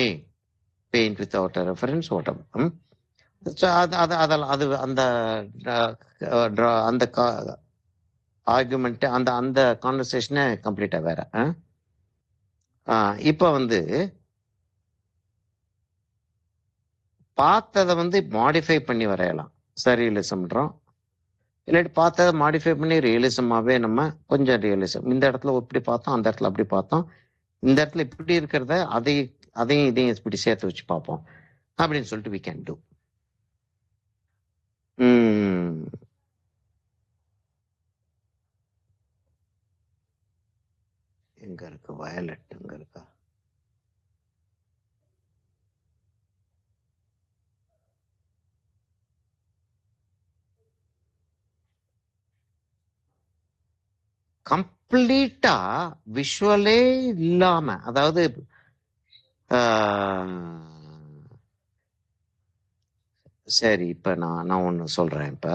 paint without a reference, whatever. So அது அந்த argument அந்த கான்வர்சேஷனை கம்ப்ளீட்டா வேற. இப்ப வந்து பார்த்ததை வந்து modify பண்ணி வரையலாம், சரியலிசம்ன்றோம். இல்லாட்டி பார்த்ததை மாடிஃபை பண்ணி ரியலிசமாவே நம்ம கொஞ்சம் ரியலிசம், இந்த இடத்துல இப்படி பார்த்தோம், அந்த இடத்துல அப்படி பார்த்தோம், இந்த இடத்துல இப்படி இருக்கிறத அதையும் இதையும் இப்படி சேர்த்து வச்சு பார்ப்போம் அப்படின்னு சொல்லிட்டு we can do. எங்க இருக்கு வயலட்? எங்க இருக்கா? கம்ப்ளீட்டா விஷுவலே இல்லாம, அதாவது சரி இப்ப நான் ஒண்ணு சொல்றேன். இப்ப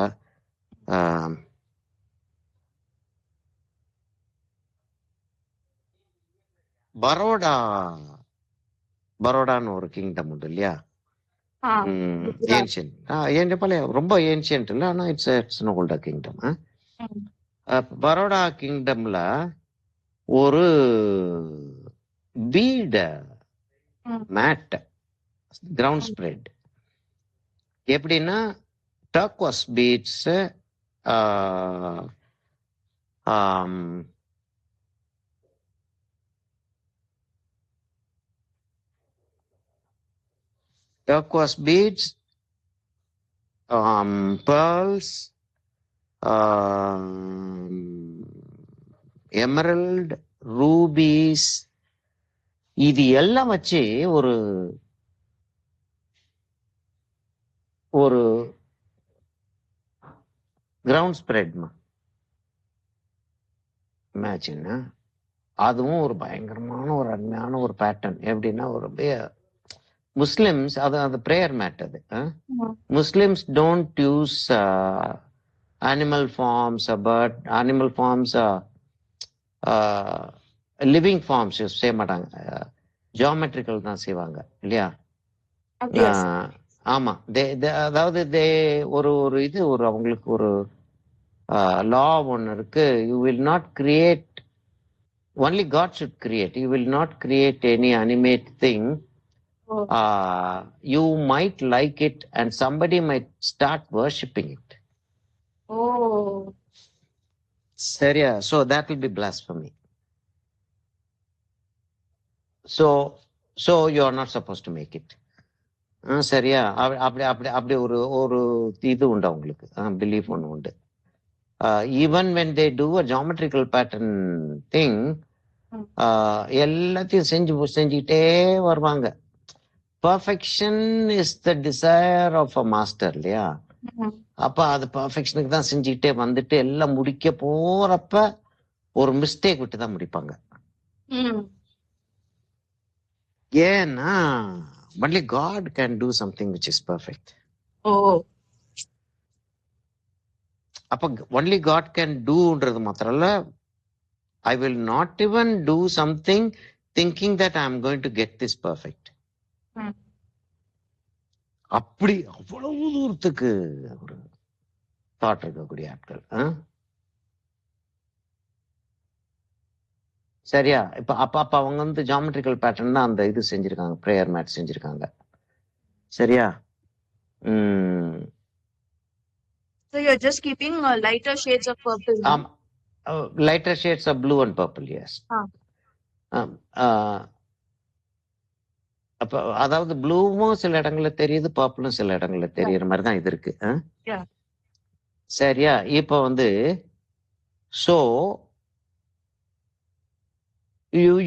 பரோடான்னு ஒரு கிங்டம் உண்டு இல்லையா? ஏன்ஷியன்ட் பழைய, ரொம்ப ஏன்ஷியன்ட் இல்ல, ஆனா இட்ஸ் ஓல்டர் கிங்டம். பரோடா கிங்டம்ல ஒரு பீட் மேட் கிரவுண்ட் ஸ்ப்ரெட் எப்படின்னா, டர்க்வாஸ் beads, turquoise beads, pearls, emerald, rubies, இது எல்லாம் வச்சு ஒரு கிரவுண்ட் ஸ்ப்ரெட். இமேஜின், அதுவும் ஒரு பயங்கரமான ஒரு அருமையான ஒரு பேட்டர்ன். எப்படின்னா, ஒரு முஸ்லிம்ஸ் அது பிரேயர் மேட். அது Muslims don't use animal forms, but animal forms, living forms use செய்ய மாட்டாங்க, ஜியோமெட்ரிக்கல் தான் செய்வாங்க இல்லையா? ஆமா, அதாவது ஒரு இது ஒரு அவங்களுக்கு ஒரு லா ஒன்னு இருக்கு. You will not create, only God should create. You will not create any animate thing. You might like it and somebody might start worshipping it. சரியா? So that will be blasphemy. So you are not supposed to make it. சரியா? அப்படி ஒரு இது உண்டு அவங்களுக்கு, belief ஒன்று உண்டு. Even when they do a geometrical pattern thing, எல்லாத்தையும் செஞ்சுக்கிட்டே வருவாங்க. Perfection is the desire of a master இல்லையா? அப்ப அது பர்ஃபெக்ஷனுக்கு தான் செஞ்சுக்கிட்டே வந்துட்டு எல்லாம் முடிக்க போறப்ப ஒரு மிஸ்டேக் விட்டு தான் முடிப்பாங்க. ஏன்னா only God can do something which is perfect. அப்ப only God can doன்றது மாத்திரம் இல்ல, I will not even do something thinking that I am going to get this perfect. அப்படி அவ்வளவு தூரத்துக்கு ஒரு தாட் இருக்கக்கூடிய ஆட்கள். சரியா? அப்ப அவங்க வந்து ஜியோமெட்ரிக்கல் பேட்டர்ன் தான் அந்த இது செஞ்சிருக்காங்க, பிரேயர் மேட் செஞ்சிருக்காங்க. சரியா? So you're just keeping lighter shades of purple. Lighter shades of blue and purple, yes. அப்ப அதாவது ப்ளூவும் சில இடங்கள்ல தெரியுது, பர்பிளும் சில இடங்கள்ல தெரியுற மாதிரி தான் இது இருக்கு. Yeah. சரியா? இப்போ வந்து so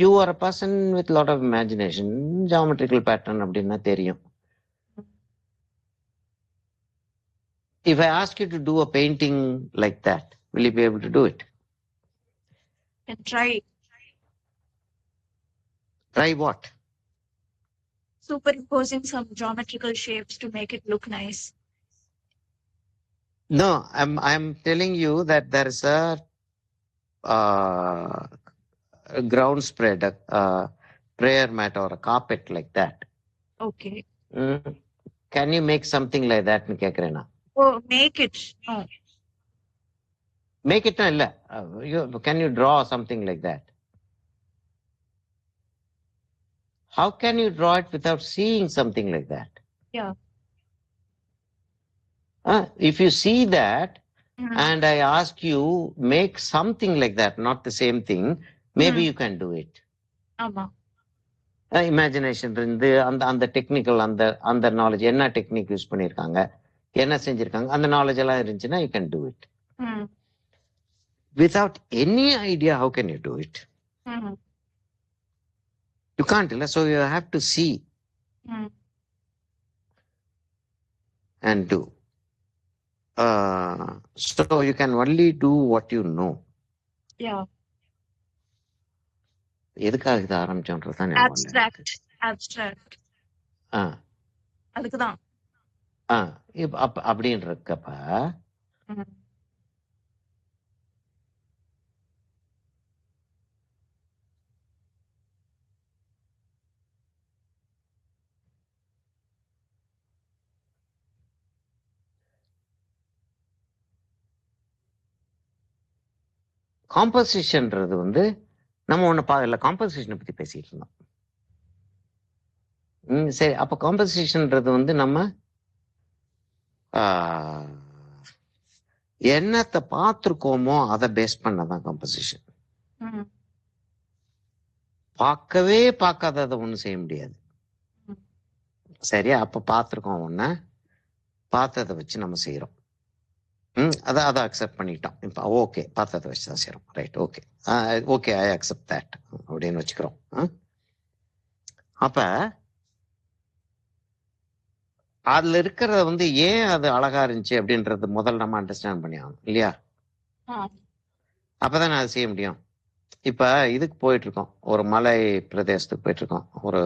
you are a person with lot of imagination. Geometrical pattern அப்படின்னா தெரியும். If I ask you to do a painting like that, will you be able to do it? Can try Try what? superimposing some geometrical shapes to make it look nice. No, I'm telling you that there is a ground spread, a prayer mat or a carpet like that. Okay. Can you make something like that? னு கேக்குறேன் நான். Oh, make it. No. Make it இல்ல. Can you draw something like that? How can you draw it without seeing something like that? Yeah. If you see that, and I ask you make something like that, not the same thing, maybe you can do it. ஆமா. Imagination இருந்து அந்த technical அந்த knowledge, என்ன technique use பண்ணியிருக்காங்க, என்ன செஞ்சிருக்காங்க, அந்த knowledge எல்லாம் இருந்துச்சுன்னா you can do it. Without any idea, how can you do it? You can't. So you have to see and do. So you can only do what you know. Yeah. எதுக்காக இது ஆரம்பிச்சோன்றதுதான் abstract. அதுக்கு தான். அப்படின்னு இருக்கப்ப காம்போசிஷன்ன்றது வந்து நம்ம ஒண்ணு காம்போசிஷனை பத்தி பேசிட்டு இருந்தோம். சரி, அப்ப காம்போசிஷன்ன்றது வந்து நம்ம என்னத்தை பார்த்திருக்கோமோ அதை பேஸ் பண்ணதான் காம்போசிஷன். பார்க்கவே பார்க்காததை ஒண்ணும் செய்ய முடியாது. சரியா? அப்ப பார்த்திருக்கோம் ஒண்ணு, பார்த்ததை வச்சு நம்ம செய்யறோம். அதை அக்செப்ட் பண்ணிட்டோம். இப்போ ஓகே, பார்த்ததை வச்சு தான் செய்யறோம். Right, okay okay, I accept that அப்படின்னு வச்சுக்கிறோம். அப்ப அதுல இருக்கிறத வந்து ஏன் அது அழகா இருந்துச்சு அப்படின்றது முதல்ல நம்ம அண்டர்ஸ்டாண்ட் பண்ணி ஆகணும் இல்லையா? அப்பதான் நான் அதை செய்ய முடியும். இப்ப இதுக்கு போயிட்டு இருக்கோம், ஒரு மலை பிரதேசத்துக்கு போயிட்டு இருக்கோம், ஒரு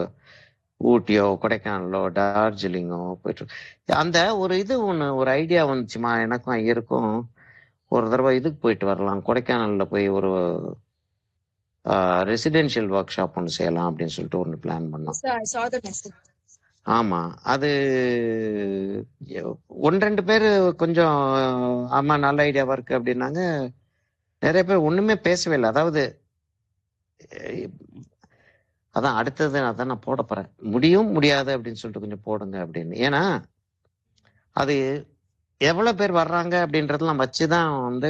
ஊட்டியோ கொடைக்கானலோ டார்ஜிலிங்கோ போயிட்டு அந்த ஒரு இது ஒரு ஐடியா வந்துச்சுமா எனக்கும் ஐயருக்கும். ஒரு தடவை இதுக்கு போயிட்டு வரலாம், கொடைக்கானல்ல போய் ஒரு ரெசிடென்ஷியல் ஒர்க் ஷாப் ஒன்று செய்யலாம் அப்படின்னு சொல்லிட்டு ஒன்று பிளான் பண்ணோம். ஆமா, அது 1-2 பேர் கொஞ்சம் ஆமா நல்ல ஐடியாவா இருக்கு அப்படின்னாங்க. நிறைய பேர் ஒண்ணுமே பேசவே இல்லை. அதாவது அதான் அடுத்தது அதான் நான் போட போறேன், முடியும் முடியாது அப்படின்னு சொல்லிட்டு கொஞ்சம் போடுங்க அப்படின்னு. ஏன்னா அது எவ்வளவு பேர் வர்றாங்க அப்படின்றதெல்லாம் வச்சுதான் வந்து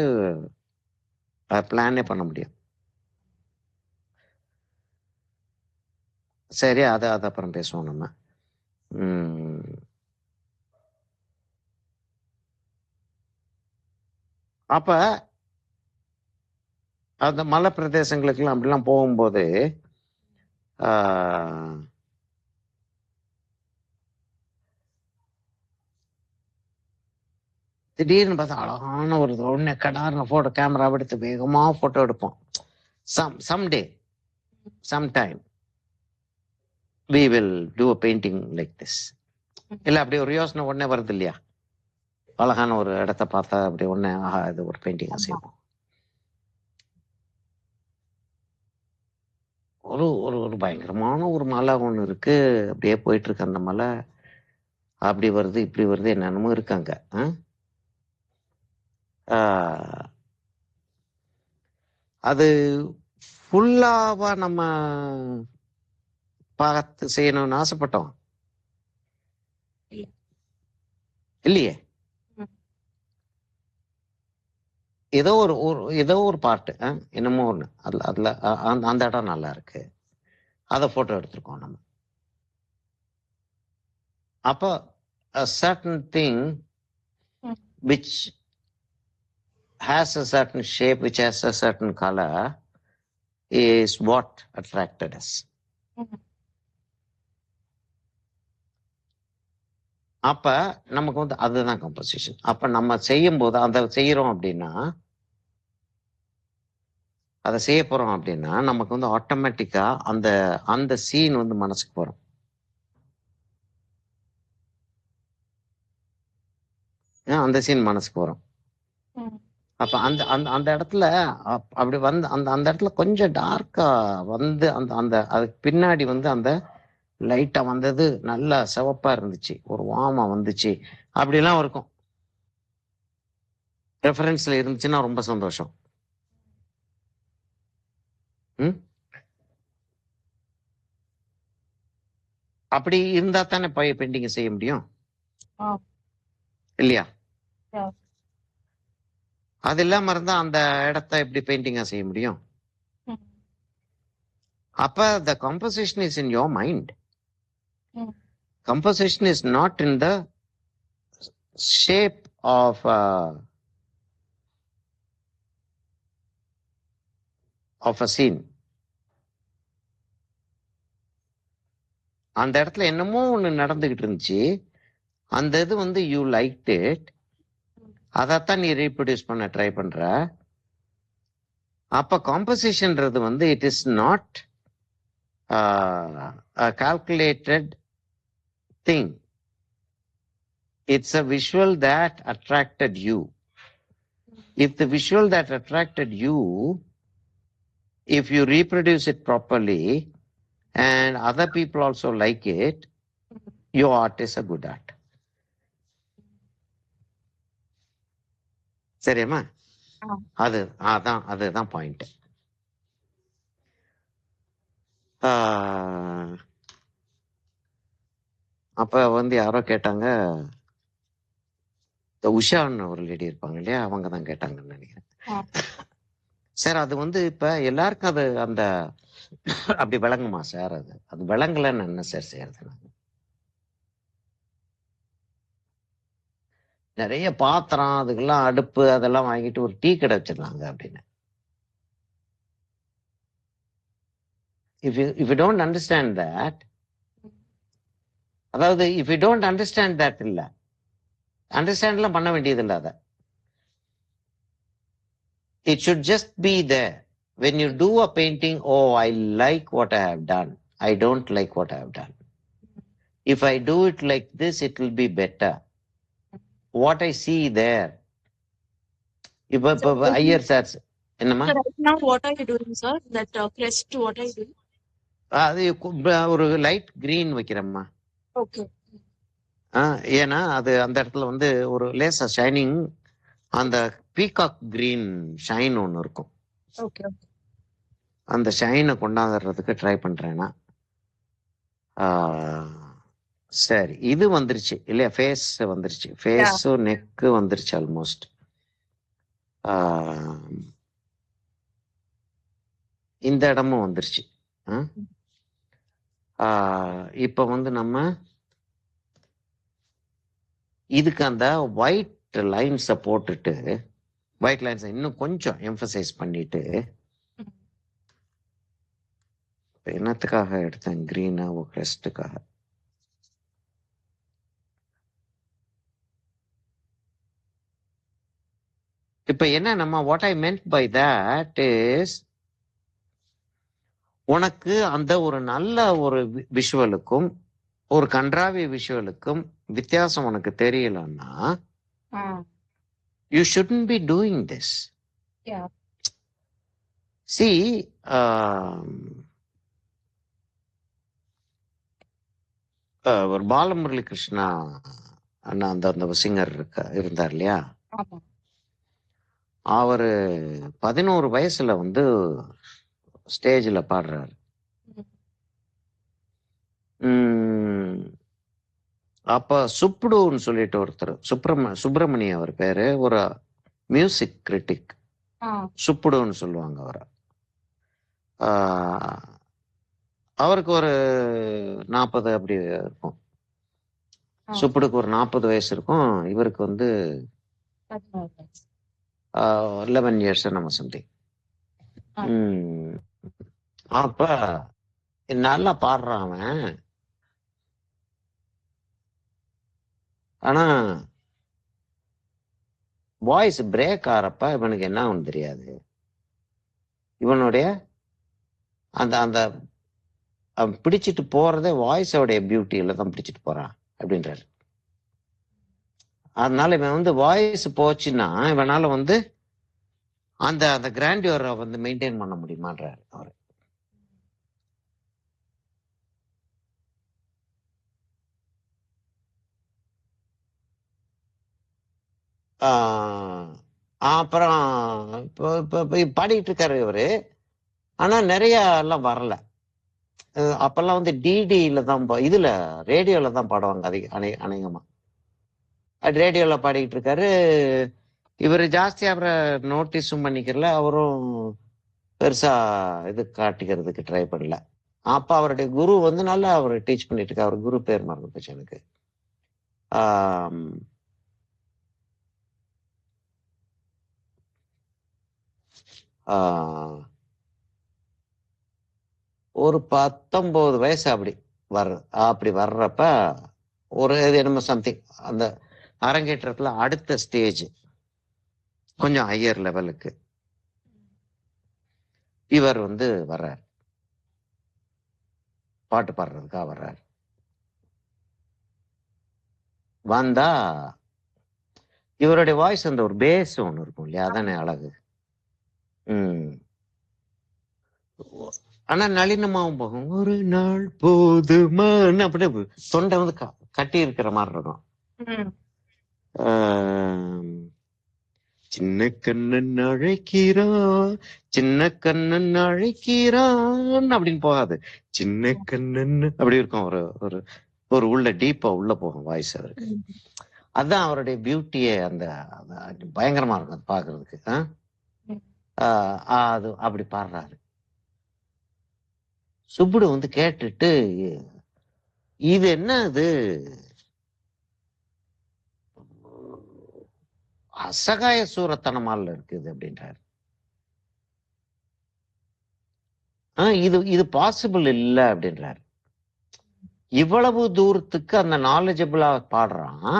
பிளானே பண்ண முடியும். சரி, அது அப்புறம் பேசுவோம் நம்ம. அப்ப அந்த மலை பிரதேசங்களுக்கெல்லாம் அப்படிலாம் போகும்போது திடீர்னு பார்த்தா அழகான ஒரு உடனே கடார்னு போட்டோ கேமரா எடுத்து வேகமா போட்டோ எடுப்போம். sometime we will do a painting like this. இல்ல அப்படி ஒரு யோசனை உடனே வருது இல்லையா? அழகான ஒரு இடத்த பார்த்தா அப்படி உடனே இது ஒரு பெயிண்டிங் செய்வோம். ஒரு ஒரு பயங்கரமான ஒரு மலை ஒண்ணு இருக்கு, அப்படியே போயிட்டு இருக்கு. அந்த மலை அப்படி வருது இப்படி வருது என்னென்னமோ இருக்காங்க. அது ஃபுல்லாவா நம்ம பார்த்து செய்யணும்னு ஆசைப்பட்டோம் இல்லையே? ஏதோ ஒரு பார்ட்டு என்னமோ ஒண்ணு அதுல அந்த இடம் நல்லா இருக்கு, அதை போட்டோ எடுத்திருக்கோம் நம்ம. அப்போ a certain thing which has a certain shape, which has a certain color, is what attracted us. அப்ப நமக்கு வந்து அதுதான் கம்போசிஷன். அப்ப நம்ம செய்யும் போது அதை செய்யறோம் அப்படின்னா, அதை செய்ய போறோம் அப்படின்னா நமக்கு வந்து ஆட்டோமேட்டிக்கா அந்த அந்த சீன் வந்து மனசுக்கு வரும். அந்த சீன் மனசுக்கு வரும். அப்ப அந்த அந்த அந்த இடத்துல அப்படி வந்து அந்த அந்த இடத்துல கொஞ்சம் டார்க்கா வந்து அந்த அந்த அதுக்கு பின்னாடி வந்து அந்த லைட்டா வந்தது நல்லா சிவப்பா இருந்துச்சு, ஒரு வாமா வந்துச்சு, அப்படிலாம் இருக்கும். ரெஃபரன்ஸ்ல இருந்துச்சுன்னா ரொம்ப சந்தோஷம். அப்படி இருந்தா தானே பெயிண்டிங் செய்ய முடியும் இல்லையா? அது இல்லாம இருந்தா அந்த இடத்த எப்படி பெயிண்டிங்கா செய்ய முடியும்? அப்ப the composition is in your mind. Composition is not in the shape of a scene. அந்த இடத்துல என்னமோ ஒண்ணு நடந்துகிட்டு இருந்துச்சு, அந்த இது வந்து யூ லைக்ட் இட், அதைத்தான் நீ ரீப்ரொடியூஸ் பண்ண ட்ரை பண்ற. அப்ப காம்போசிஷன்ன்றது வந்து it is not calculated thing. It's a visual that attracted you. If the visual that attracted you, if you reproduce it properly and other people also like it, your art is a good art. சரியாமா? அதுதான் point. அப்ப வந்து யாரோ கேட்டாங்க, உஷான்னு ஒரு lady இருப்பாங்க இல்லையா, அவங்க தான் கேட்டாங்கன்னு நினைக்கிறேன். சார் அது வந்து இப்ப எல்லாருக்கும் அது அந்த அப்படி விளங்குமா சார்? அது விளங்கலன்னு என்ன சார் செய்யறது? நிறைய பாத்திரம் அதுக்கெல்லாம் அடுப்பு அதெல்லாம் வாங்கிட்டு ஒரு டீ கடை வச்சிடலாங்க அப்படின்னு. if you don't understand that, அதாவது if you don't understand that இல்ல அண்டர்ஸ்டாண்ட்லாம் பண்ண வேண்டியது இல்ல. அத it should just be there. When you do a painting, oh, I like what I have done, I don't like what I have done. If I do it like this, it will be better. What I see there. இப்ப Iyer sir என்னமா? Right now what are you doing, sir? That crest, what are you doing? அது ஒரு light green வைக்கிறேம்மா. Okay. ஏன்னா அது அந்த இடத்துல வந்து ஒரு லேசா ஷைனிங், அந்த பீகாக் கிரீன் ஷைன் ஒன்று இருக்கும். ஓகே. அந்த ஷைனை கொண்டாடுறதுக்கு ட்ரை பண்றேன்னா. சரி, இது வந்துருச்சு இல்லையா? ஃபேஸ் வந்துருச்சு, ஃபேஸும் நெக்கு வந்துருச்சு ஆல்மோஸ்ட். இந்த இடமும் வந்துருச்சு. இப்ப வந்து நம்ம இதுக்கு அந்த ஒயிட் லைன்ஸை போட்டுட்டு, ஒயிட் லைன்ஸை இன்னும் கொஞ்சம் எம்பசைஸ் பண்ணிட்டு, என்னத்துக்காக எடுத்தேன் கிரீனா? கிரெஸ்டுக்காக. இப்ப என்ன நம்ம what I meant by that is, உனக்கு அந்த ஒரு நல்ல ஒரு விஷுவலுக்கும் ஒரு கன்றாவி விஷுவலுக்கும் வித்தியாசம் உனக்கு தெரியலன்னா, you shouldn't be doing this. See, ஒரு பாலமுரளி கிருஷ்ணா அண்ணா அந்த சிங்கர் இருந்தார் இல்லையா, அவரு 11 வயசுல வந்து ஸ்டேஜ்ல பாடுறாரு. அப்ப சுப்புடுன்னு சொல்லிட்டு ஒருத்தர், சுப்பிரமணியம் அவர் பேரு, ஒரு மியூசிக் கிரிட்டிக், சுப்புடுன்னு சொல்லுவாங்க அவரை. அவருக்கு ஒரு 40 அப்படி இருக்கும். சுப்புடுக்கு ஒரு 40 வயசு இருக்கும். இவருக்கு வந்து 11 இயர்ஸ் நம்ம சம்திங். அப்ப நல்லா பாடுறான் அவன். ஆனா வாய்ஸ் பிரேக் ஆறப்ப இவனுக்கு என்ன ஆகும் தெரியாது. இவனுடைய அந்த அந்த பிடிச்சிட்டு போறதே வாய்ஸோடைய பியூட்டியில தான் பிடிச்சிட்டு போறான் அப்படின்றாரு. அதனால இவன் வந்து வாய்ஸ் போச்சுன்னா இவனால வந்து அந்த அந்த கிராண்டியோரை வந்து மெயின்டைன் பண்ண முடியுமான்றாரு அவரு. அப்புறம் இப்போ பாடிட்டு இருக்காரு இவரு. ஆனா நிறைய எல்லாம் வரல. அப்பெல்லாம் வந்து டிடியில தான் இதுல ரேடியோல தான் பாடுவாங்க அநேகமா. ரேடியோல பாடிக்கிட்டு இருக்காரு இவரு. ஜாஸ்தியா அவரை நோட்டீஸும் பண்ணிக்கிறல, அவரும் பெருசா இது காட்டிக்கிறதுக்கு ட்ரை பண்ணல. அப்ப அவருடைய குரு வந்து நல்லா அவர் டீச் பண்ணிட்டு இருக்காரு. அவர் குரு பேர் மறந்து போச்சு எனக்கு. ஒரு 19 வயசு அப்படி வர்றப்ப ஒரு என்னமோ சம்திங் அந்த அரங்கேற்றத்துல அடுத்த ஸ்டேஜ் கொஞ்சம் ஹையர் லெவலுக்கு இவர் வந்து வர்றார். பாட்டு பாடுறதுக்காக வர்றார். வந்தா இவருடைய வாய்ஸ் அந்த ஒரு பேஸ் ஒண்ணு இருக்கும் இல்லையா, அதானே அழகு. ஆனா நளினமாவும் போகும். ஒரு நாள் போதுமான்னு அப்படியே தொண்டை வந்து கட்டி இருக்கிற மாதிரி இருக்கும். சின்ன கண்ணன் அழைக்கிறான், சின்ன கண்ணன் அழைக்கிறான் அப்படின்னு போகாது. சின்ன கண்ணன் அப்படி இருக்கும். ஒரு ஒரு ஒரு உள்ள டீப்பா உள்ள போகும் வாய்ஸ் அவருக்கு. அதுதான் அவருடைய பியூட்டியே. அந்த பயங்கரமா இருக்கும் அது பாக்குறதுக்கு. அது அப்படி பாடுறாரு. சுப்புடு வந்து கேட்டுட்டு, இது என்ன இது அசகாய சூரத்தனமால இருக்குது அப்படின்றாரு. இது பாசிபிள் இல்லை அப்படின்றாரு. இவ்வளவு தூரத்துக்கு அந்த நாலேஜபிளா பாடுறான்.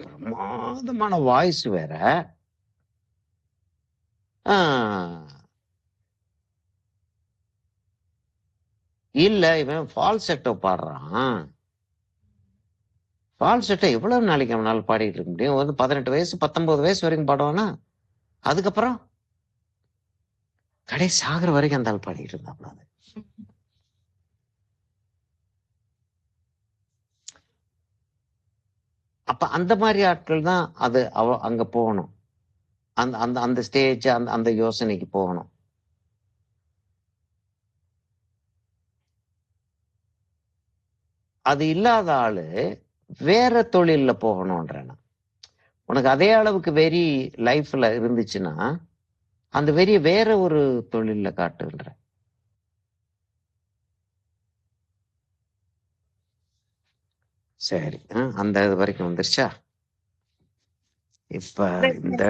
பிரமாதமான வாய்ஸ் வேற. இல்ல இவன் ஃபால்செட்டோ பாடுறான். ஃபால்செட்டோ எவ்வளவு நாளைக்கு அவனால பாடிட்டு இருக்க முடியும்? வந்து 18 வயசு 19 வயசு வரைக்கும் பாடுவானா? அதுக்கப்புறம் கடைசி ஆகிற வரைக்கும் அந்த ஆள் பாடிட்டு இருந்தாப்ல. அப்ப அந்த மாதிரி ஆட்கள் தான் அது அங்க போகணும். அந்த அந்த அந்த ஸ்டேஜ் அந்த அந்த யோசனைக்கு போகணும். அது இல்லாத ஆளு வேற தொழில்ல போகணும்ன்றேன். உனக்கு அதே அளவுக்கு வெறி லைஃப்ல இருந்துச்சுன்னா அந்த வெறிய வேற ஒரு தொழில்ல காட்டுன்ற. சரி, அந்த இது வரைக்கும் வந்துருச்சா? இப்ப இந்த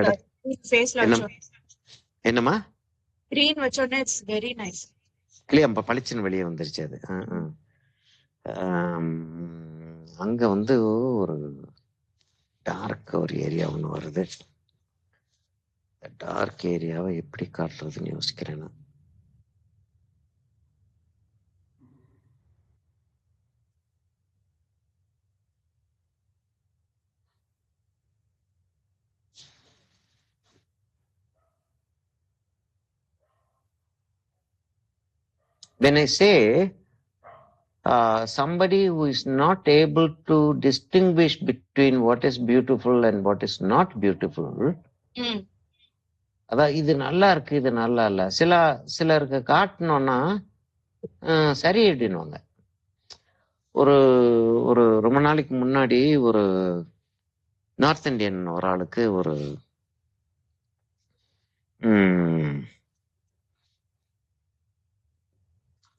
என்னமா green வச்சோனே it's very nice. கிளியம்ப பளிச்சுன்னு வெளியே வந்துருச்சு அது. அங்க வந்து ஒரு டார்க் ஒரு ஏரியா ஒன்று வருது. டார்க் ஏரியாவை எப்படி காட்டுறதுன்னு யோசிக்கிறேன் நான். When I say somebody who is not able to distinguish between what is beautiful and what is not beautiful, அதான் இது நல்லா இருக்கு இது நல்லா இல்ல, சிலருக்கு காட்டணும்னா சரி அப்படின்னுவாங்க. ஒரு ஒரு ரொம்ப நாளைக்கு முன்னாடி ஒரு நார்த் இந்தியன் ஒரு ஆளுக்கு ஒரு ம்,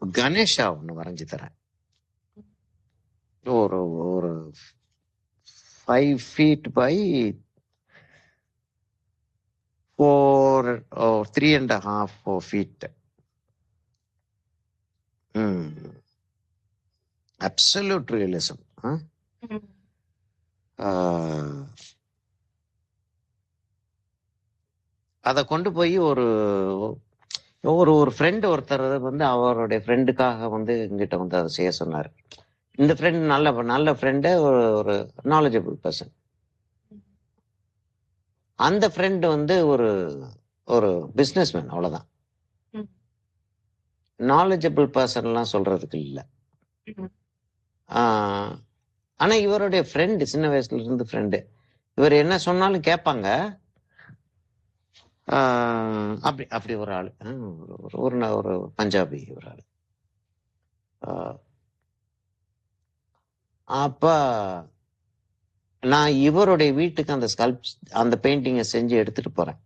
கணேஷா ஒண்ணு வரைஞ்சு தரேன். ஒரு ஒரு 5 feet by 3.5 4 feet. Absolute realism. அதை கொண்டு போய் ஒரு ஒரு ஒரு ஃப்ரெண்டு ஒருத்தர் வந்து அவருடைய ஃப்ரெண்டுக்காக வந்து எங்கிட்ட வந்து அதை செய்ய சொன்னார். இந்த ஃப்ரெண்ட் நல்ல நல்ல ஃப்ரெண்டு, ஒரு நாலேஜபிள் பர்சன். அந்த ஃப்ரெண்டு வந்து ஒரு ஒரு பிஸ்னஸ்மேன், அவ்வளோதான். நாலேஜபிள் பர்சன்லாம் சொல்றதுக்கு இல்லை. ஆனா இவருடைய ஃப்ரெண்டு, சின்ன வயசுல இருந்து ஃப்ரெண்டு. இவர் என்ன சொன்னாலும் கேட்பாங்க. அப்படி அப்படி ஒரு ஆள், ஒரு பஞ்சாபி ஒரு ஆள். அப்ப நான் இவருடைய வீட்டுக்கு அந்த பெயிண்டிங்கை செஞ்சு எடுத்துட்டு போறேன்.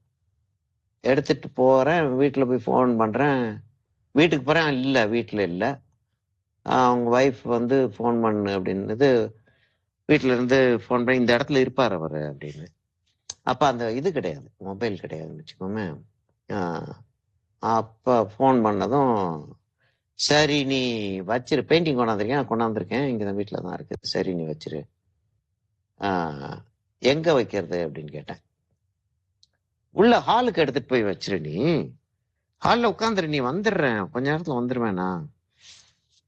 வீட்டுல போய் ஃபோன் பண்றேன். வீட்டுக்கு போறேன், இல்ல வீட்டுல இல்ல. அவங்க ஒய்ஃப் வந்து ஃபோன் பண்ணு அப்படின்னது. வீட்டுல இருந்து ஃபோன் பண்ணி, இந்த இடத்துல இருப்பார் அவரு அப்படின்னு. அப்ப அந்த இது கிடையாது, மொபைல் கிடையாதுன்னு வச்சுக்கோமே. அப்ப ஃபோன் பண்ணதும், சரி நீ வச்சிரு, பெயிண்டிங் கொண்டாந்துருக்கேன், இங்கதான் வீட்டுல தான் இருக்கு, சரி நீ வச்சிரு. எங்க வைக்கிறது அப்படின்னு கேட்டேன். உள்ள ஹாலுக்கு எடுத்துட்டு போய் வச்சிரு, நீ ஹாலில் உட்காந்துரு, நீ வந்துடுறேன், கொஞ்ச நேரத்துல வந்துருவேண்ணா,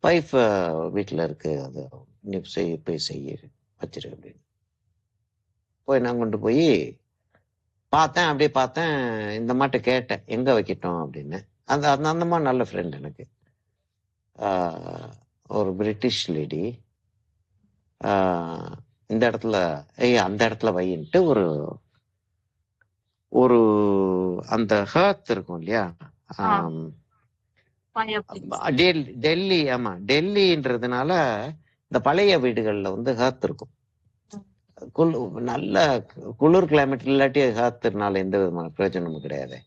ஒய்ஃப் வீட்டுல இருக்கு, அது நீ போய் செய்ய வச்சிரு அப்படின்னு. போய் நான் கொண்டு போய் பார்த்தேன். அப்படியே பார்த்தேன், இந்த மாட்ட கேட்டேன் எங்க வைக்கட்டும் அப்படின்னு. அந்த அந்த மாதிரி நல்ல ஃப்ரெண்ட் எனக்கு, ஒரு பிரிட்டிஷ் லேடி. இந்த இடத்துல அந்த இடத்துல வையின்ட்டு ஒரு ஒரு அந்த ஹர்த் இருக்கும் இல்லையா, டெல்லி. ஆமா, டெல்லின்றதுனால இந்த பழைய வீடுகள்ல வந்து ஹர்த் இருக்கும். நல்ல குளிர் கிளைமேட் இல்லாட்டி ஹர்த்னால எந்த விதமான பிரயோஜனமும் கிடையாது.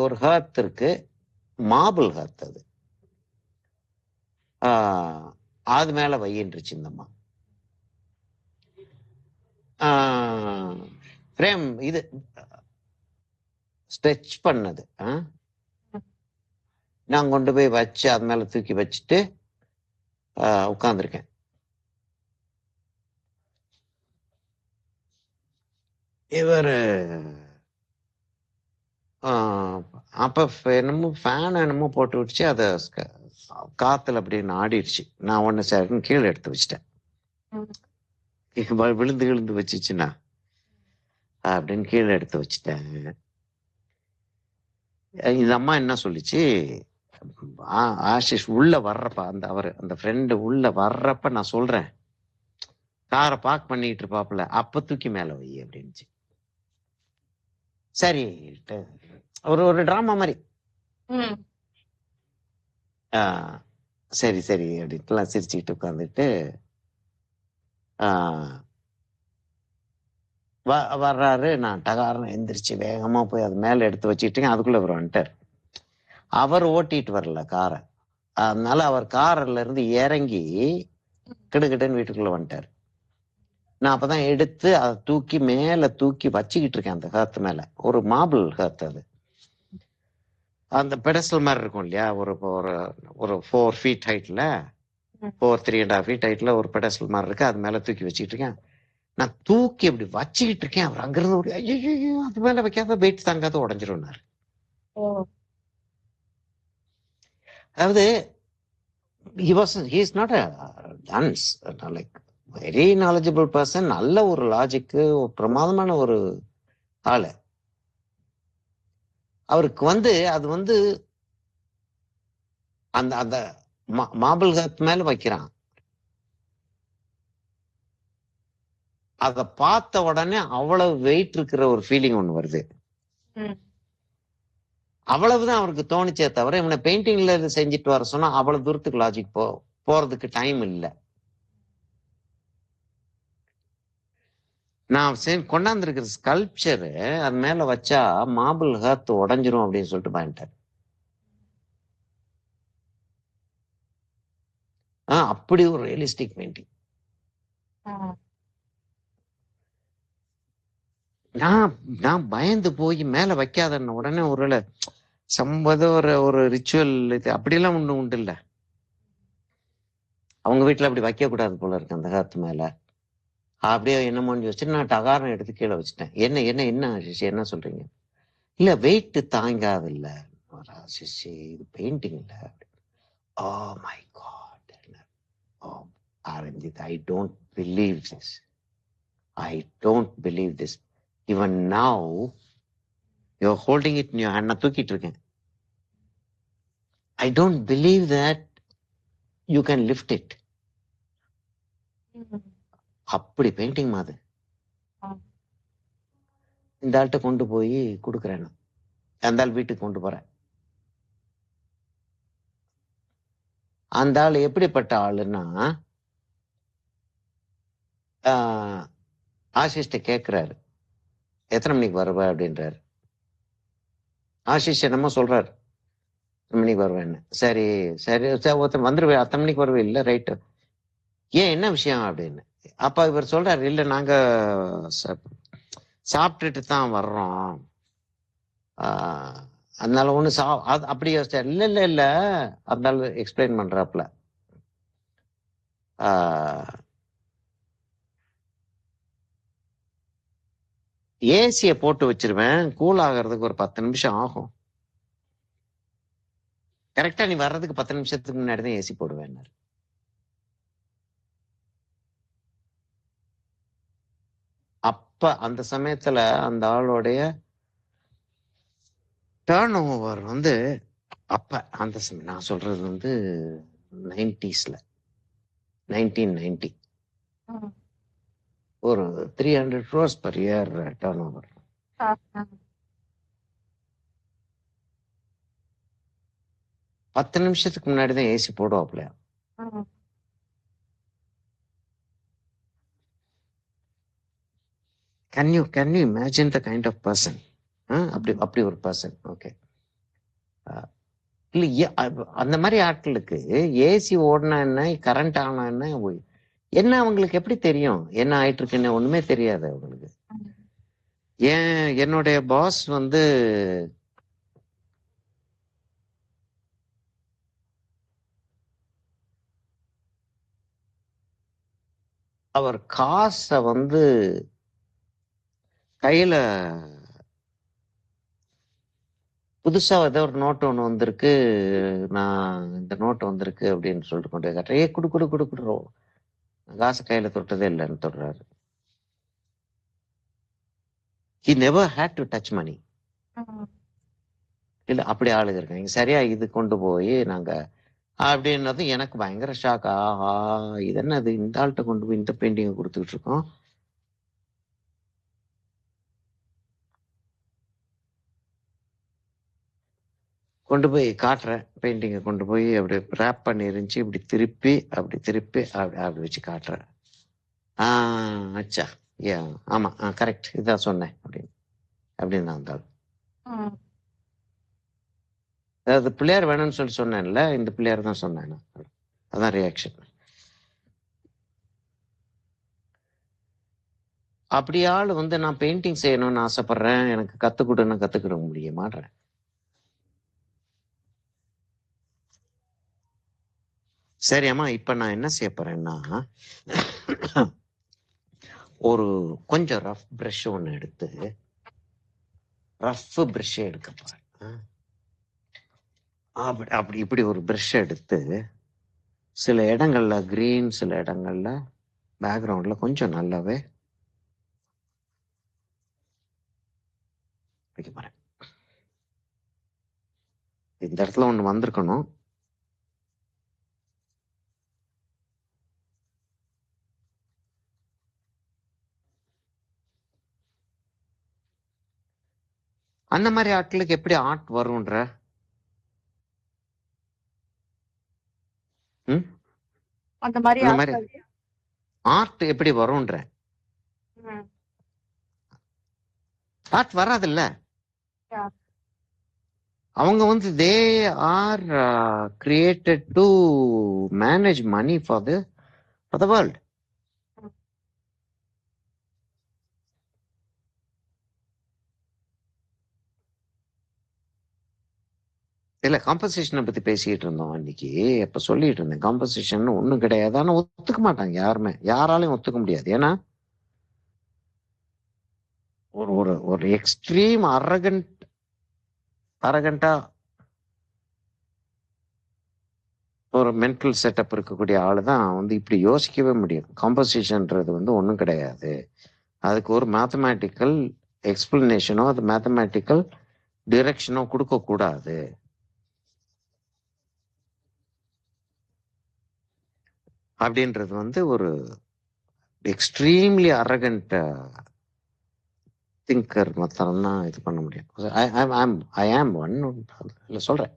ஒரு ஹர்த் இருக்கு, மார்பிள் ஹர்த். அது மேல வையின்றுச்சு இந்தம்மா. ஃப்ரேம் இது ஸ்ட்ரெச் பண்ணது. நான் கொண்டு போய் வச்சு அது மேல தூக்கி வச்சுட்டு உட்கார்ந்துருக்கேன். இவர் அப்ப என்னமோ ஃபேன் என்னமோ போட்டு விட்டுச்சு, அதை காத்துல அப்படின்னு ஆடிடுச்சு. நான் ஒண்ணு சார் கீழே எடுத்து வச்சிட்டேன். விழுந்து வச்சுச்சுன்னா அப்படின்னு கீழே எடுத்து வச்சுட்டேன். இந்த அம்மா என்ன சொல்லிச்சு, ஆஷிஷ் உள்ள வர்றப்ப, அந்த ஃப்ரெண்டு உள்ள வர்றப்ப நான் சொல்றேன், காரை பார்க் பண்ணிட்டு இருப்பாப்புல, அப்ப தூக்கி மேல வை அப்படின்னுச்சு. சரி, ஒரு டிராமா மாதிரி. சரி சரி அப்படின்ட்டுலாம் சிரிச்சுக்கிட்டு உட்காந்துட்டு வர்றாரு. நான் டகாரம் எந்திரிச்சு வேகமா போய் அது மேல எடுத்து வச்சுக்கிட்டேன். அதுக்குள்ள அவர் வந்துட்டார். அவர் ஓட்டிட்டு வரல காரை, அதனால அவர் கார்ல இருந்து இறங்கி கிடுகிட்டுன்னு வீட்டுக்குள்ள வந்துட்டார். நான் அப்பதான் எடுத்து அதை தூக்கி மேல தூக்கி வச்சுக்கிட்டு இருக்கேன். அந்த ஹர்த் மேல ஒரு மார்பிள் ஹர்த், அது அந்த பெடஸ்டல் மாதிரி இருக்கும் இல்லையா, ஒரு 4 feet ஹைட்ல, 3.5 feet ஹைட்ல ஒரு பெடஸ்டல் மாதிரி இருக்கு. அது மேல தூக்கி வச்சுக்கிட்டு இருக்கேன். நான் தூக்கி அப்படி வச்சுக்கிட்டு இருக்கேன். அவர் அங்கிருந்து ஒரு ஐயோ அது மேல வைக்காத, வெயிட் தாங்காத உடஞ்சிருந்தாரு. அதாவது he is not a dunce, like very knowledgeable person, நல்ல ஒரு லாஜிக்கு, பிரமாதமான ஒரு ஆளு. அவருக்கு வந்து அது வந்து அந்த அந்த மார்பிள் ஹர்த் மேல வைக்கிறான். அத பார்த்த உடனே அவ்வளவு வெயிட் இருக்கிற ஒரு ஃபீலிங் ஒண்ணு வருது. அவ்வளவுதான் அவருக்கு தோணுச்சே தவிர, இவனை பெயிண்டிங்ல செஞ்சுட்டு வர சொன்னா அவ்வளவு தூரத்துக்கு லாஜிக் போறதுக்கு டைம் இல்லை. நான் கொண்டாந்துருக்கிற ஸ்கல்ப்சரு அது மேல வச்சா மார்பிள் ஹர்த் உடஞ்சிரும் அப்படின்னு சொல்லிட்டு பயன்ட்டார். அப்படி ஒரு ரியலிஸ்டிக் பெயிண்டிங். நான் பயந்து போய் மேல வைக்காதன்ன உடனே ஒருவேளை சம்பத ஒரு ரிச்சுவல் இது அப்படியெல்லாம் ஒண்ணு உண்டு இல்ல. அவங்க வீட்டுல அப்படி வைக்க கூடாது போல இருக்கு அந்த ஹர்த் மேல. அப்படியே என்னமோன்னு யோசிச்சுட்டு நான் டகாரம் எடுத்து கீழே வச்சுட்டேன். என்ன என்ன என்ன ஆஷிஷ் என்ன சொல்றீங்க? இல்ல வெயிட் தாங்காது இல்ல ஆஷிஷ், இது பெயிண்டிங் இல்ல. Oh my God. ஓ ஆரஞ்சித், I don't believe this. I don't believe this. Even now you're holding it in your hand. நான் தூக்கிட்டு இருக்கேன். I don't believe that you can lift it. அப்படி பெயிண்டிங் மாதிரி இந்த ஆள்கிட்ட கொண்டு போய் கொடுக்குறேன். அந்த ஆள் வீட்டுக்கு கொண்டு போறேன். அந்த ஆள் எப்படிப்பட்ட ஆளுன்னா ஆசிஷ்ட கேட்கிறாரு, எத்தனை மணிக்கு வருவ அப்படின்றாரு. ஆசிஷ் என்னமோ சொல்றாரு, மணிக்கு வருவேன்னு. சரி சரி ஒருத்தர் வந்துருவேன், அத்தனை மணிக்கு வருவேன். இல்லை ரைட்டு, ஏன் என்ன விஷயம் அப்படின்னு. அப்ப இவர் சொல்றாரு, இல்லை நாங்க சாப்பிட்டுட்டு தான் வர்றோம், அதனால ஒண்ணு அப்படி யோசிச்சார். இல்ல இல்ல இல்ல அதனால எக்ஸ்பிளைன் பண்றாப்ல. ஏசிய போட்டு வச்சிருவேன், கூல் ஆகிறதுக்கு ஒரு 10 நிமிஷம் ஆகும். கரெக்டா நீ வர்றதுக்கு 10 நிமிஷத்துக்கு முன்னாடி தான் ஏசி போடுவேன். அப்ப அந்த சமயத்துல அந்த ஆளுடைய டர்ன் ஓவர் அப்ப அந்த சமயம் நான் சொல்றது 90s 1990 ஒரு 300 crores per year turn over. 10 நிமிஷத்துக்கு முன்னாடி தான் AC போடுவாப்லையா. Can you imagine the kind of person? அப்படி ஒரு பர்சன். ஓகே, இல்ல அந்த மாதிரி ஆட்களுக்கு ஏசி ஓடினா என்ன, கரண்ட் ஆனா என்ன அவங்களுக்கு எப்படி தெரியும் என்ன ஆயிட்டு இருக்குன்னு? ஒண்ணுமே தெரியாது அவங்களுக்கு. என்னுடைய பாஸ் அவர் காசை கையில புதுசா ஏதோ ஒரு நோட்டு ஒண்ணு வந்திருக்கு, நான் இந்த நோட்டு வந்திருக்கு அப்படின்னு சொல்லிட்டு கொண்டு காட்டுறேன். குடுக்குறோம், காசு கையில தொட்டதே இல்லைன்னு சொல்றாரு. He never had to touch money. இல்ல அப்படி ஆளுங்க இருக்காங்க. சரியா இது கொண்டு போய் நாங்க அப்படின்னது எனக்கு பயங்கர ஷாக். ஆஹா, இது என்னது, இந்த ஆள்கிட்ட கொண்டு போய் இந்த பெயிண்டிங் கொடுத்துட்டு இருக்கோம். கொண்டு போய் காட்டுறேன், பெயிண்டிங்கை கொண்டு போய் அப்படி ரேப் பண்ணி இருந்துச்சு, இப்படி திருப்பி அப்படி வச்சு காட்டுறேன். அச்சா, ஆமா கரெக்ட், இதான் சொன்னேன் அப்படின்னு நான் இருந்தாலும். அதாவது பிள்ளையார் வேணும்னு சொல்லி சொன்னேன்ல, இந்த பிள்ளையார் தான் சொன்னேன். அதான் ரியாக்ஷன். அப்படி ஆள் நான் பெயிண்டிங் செய்யணும்னு ஆசைப்படுறேன், எனக்கு கத்துக்கிட முடிய மாட்டேன். சரி அம்மா, இப்ப நான் என்ன செய்ய போறேன்னா, ஒரு கொஞ்சம் ரஃப் பிரஷ் ஒண்ணு எடுத்து எடுக்க போறேன். அப்படி இப்படி ஒரு பிரஷ் எடுத்து சில இடங்கள்ல கிரீன், சில இடங்கள்ல பேக்ரவுண்ட்ல கொஞ்சம் நல்லாவே வைக்க போறேன். இந்த இடத்துல ஒண்ணு வந்திருக்கணும். அந்த மாதிரி ஆட்களுக்கு எப்படி ஆர்ட் வரும்ன்ற? அந்த மாதிரி ஆர்ட் எப்படி வரும்ன்ற? தாட் வராதுல்ல. Yeah. அவங்க வந்து they are created to manage money for the world. இல்ல காம்பசிஷனை பத்தி பேசிட்டு இருந்தோம் அன்னைக்கு. அப்ப சொல்லிட்டு இருந்தேன் காம்பசிஷன் ஒண்ணும் கிடையாது. ஆனா ஒத்துக்க மாட்டாங்க யாருமே, யாராலையும் ஒத்துக்க முடியாது. ஏன்னா ஒரு ஒரு ஒரு எக்ஸ்ட்ரீம் அரகண்டா ஒரு மென்டல் செட்டப் இருக்கக்கூடிய ஆளு தான் வந்து இப்படி யோசிக்கவே முடியும். காம்பசிஷன்ன்றது வந்து ஒன்றும் கிடையாது, அதுக்கு ஒரு மேத்தமேட்டிக்கல் எக்ஸ்பிளனேஷனோ அது மேத்தமேட்டிக்கல் டிரெக்ஷனோ கொடுக்க கூடாது. அப்படின்றது வந்து ஒரு எக்ஸ்ட்ரீம்லி அரகண்ட் திங்கர் மாத்திரம் தான் இது பண்ண முடியும். ஐ ஆம் ஒன் சொல்றேன்.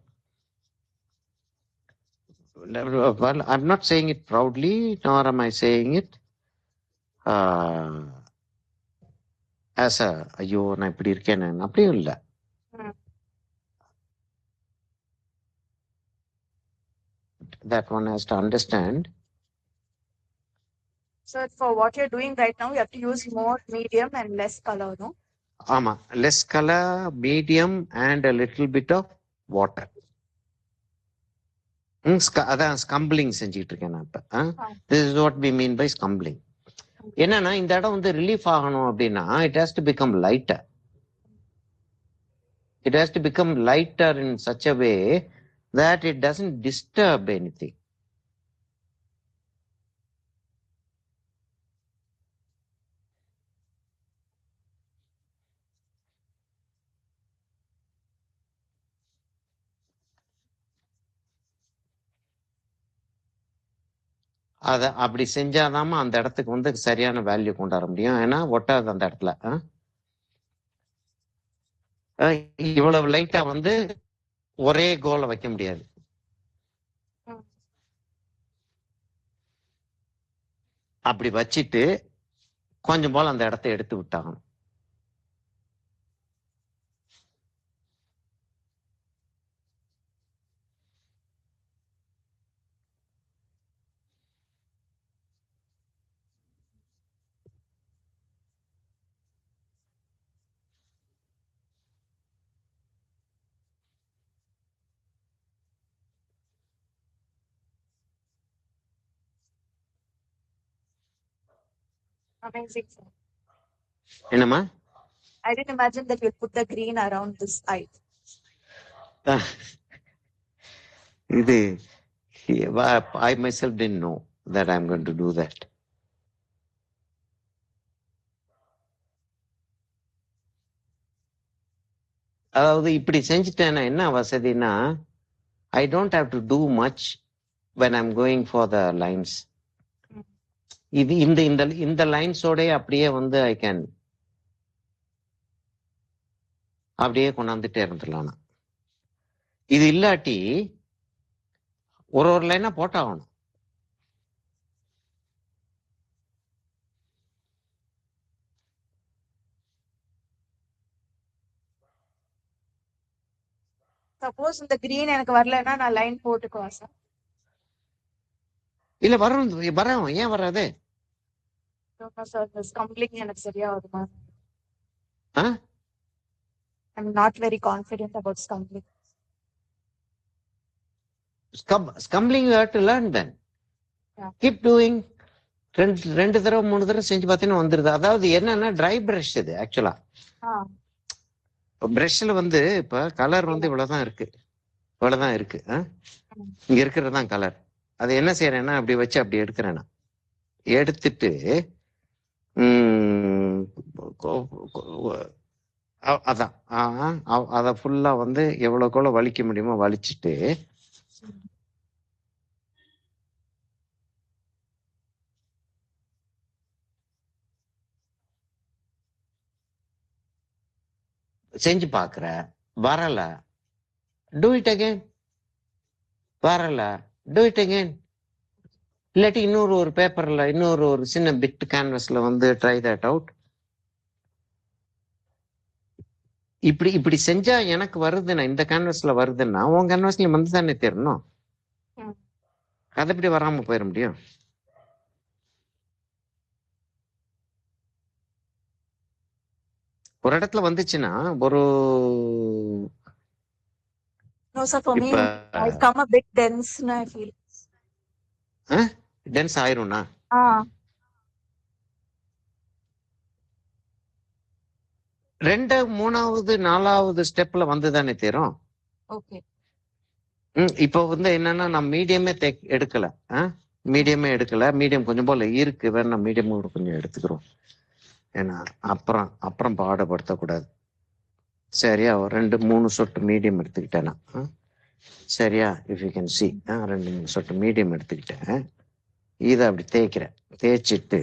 Well, I'm not saying it proudly, nor am I saying it as a ஐயோ நான் இப்படி இருக்கேன் அப்படியும் இல்லை. That one has to understand. So for what you're doing right now, you have to use more medium and less color, no? ஆமா, less color, medium and a little bit of water. அதான் ஸ்கம்பிளிங் செஞ்சுட்டு இருக்கேன் நான் இப்ப. This is what we mean by ஸ்கம்பிளிங். என்னன்னா இந்த இடம் வந்து ரிலீஃப் ஆகணும் அப்படின்னா it has to become lighter. It has to become lighter in such a way that it doesn't disturb anything. அதை அப்படி செஞ்சாதாம அந்த இடத்துக்கு வந்து சரியான வேல்யூ கொண்டு வர முடியும். ஏன்னா ஒட்டாது அந்த இடத்துல. இவ்வளவு லைட்டா வந்து ஒரே கோலை வைக்க முடியாது. அப்படி வச்சிட்டு கொஞ்சம் போல அந்த இடத்த எடுத்து விட்டாகணும். Amazing, sir. என்னம்மா? I didn't imagine that you'll put the green around this eye. இது I myself didn't know that I'm going to do that. அதாவது இப்படி செஞ்சுட்டேன்னா என்ன வசதினா, I don't have to do much when I'm going for the lines. இது இந்த லைன்ஸோட அப்படியே வந்து I can அப்படியே கொண்டாந்துட்டே இருந்துடலாம். இது இல்லாட்டி ஒரு லைனா போட்டாகணும். சப்போஸ் இந்த கிரீன் எனக்கு வரலன்னா நான் லைன் போட்டுக்குவா சார்? இல்ல வரும், ஏன் வராது? சார் இந்த ஸ்கம்பிளிங் எனக்கு சரியா வருமா? I'm not very confident about scumbling. Scumbling you have to learn then. Yeah. Keep doing. ரெண்டு தடவை 3 தடவை செஞ்சு பார்த்தீங்கன்னா வந்துருது. அதாவது என்னன்னா ட்ரை பிரஷ் இது ஆக்சுவலா. பிரஷ்ல வந்து இப்ப கலர் வந்து இவ்வளவுதான் இருக்கு. இங்க இருக்கிறதுதான் கலர். அது என்ன செய்யறேன்னா அப்படி வச்சு அப்படி எடுக்கிறேன்னா, எடுத்துட்டு அதான் அத ஃபுல்லா வந்து எவ்வளவுக்குள்ள வலிக்க முடியுமோ வலிச்சுட்டு செஞ்சு பாக்குற. வரல, டூ இட் அகைன். வரல, டூ இட் அகைன். இல்லாட்டி ஒரு பேப்பர்ல ஒரு சின்ன பிட் கேன்வஸ்ல வந்து ட்ரை தட் அவுட். இப்படி செஞ்சா எனக்கு வருதுன்னா, இந்த கேன்வாஸ்ல வருதுன்னா உன் கேன்வாஸ்ல வந்து தானே தெரியணும். அது எப்படி வராம போயிட முடியும்? ஒரு இடத்துல வந்துச்சுன்னா ஒரு No, sir, for me, இப்ப I come a bit dense, I feel. Dense ஆயிரும்னா ரெண்டு மூணாவது நாலாவது ஸ்டெப்ல வந்துதானே தரும். ஓகே. இப்போ வந்து என்னன்னா நான் மீடியமே எடுக்கல. மீடியம் கொஞ்சம் போல இருக்கு, வேணா மீடியம் கொஞ்சம் எடுத்துக்கிறோம். ஏன்னா அப்புறம் பாடுபடுத்தக்கூடாது. சரியா? 2-3 சொட்டு மீடியம் எடுத்துக்கிட்டேன்னா சரியா? இஃப் யூ கேன் சி 2-3 சொட்டு மீடியம் எடுத்துக்கிட்டேன். இதை அப்படி தேய்க்கிறேன். தேய்ச்சிட்டு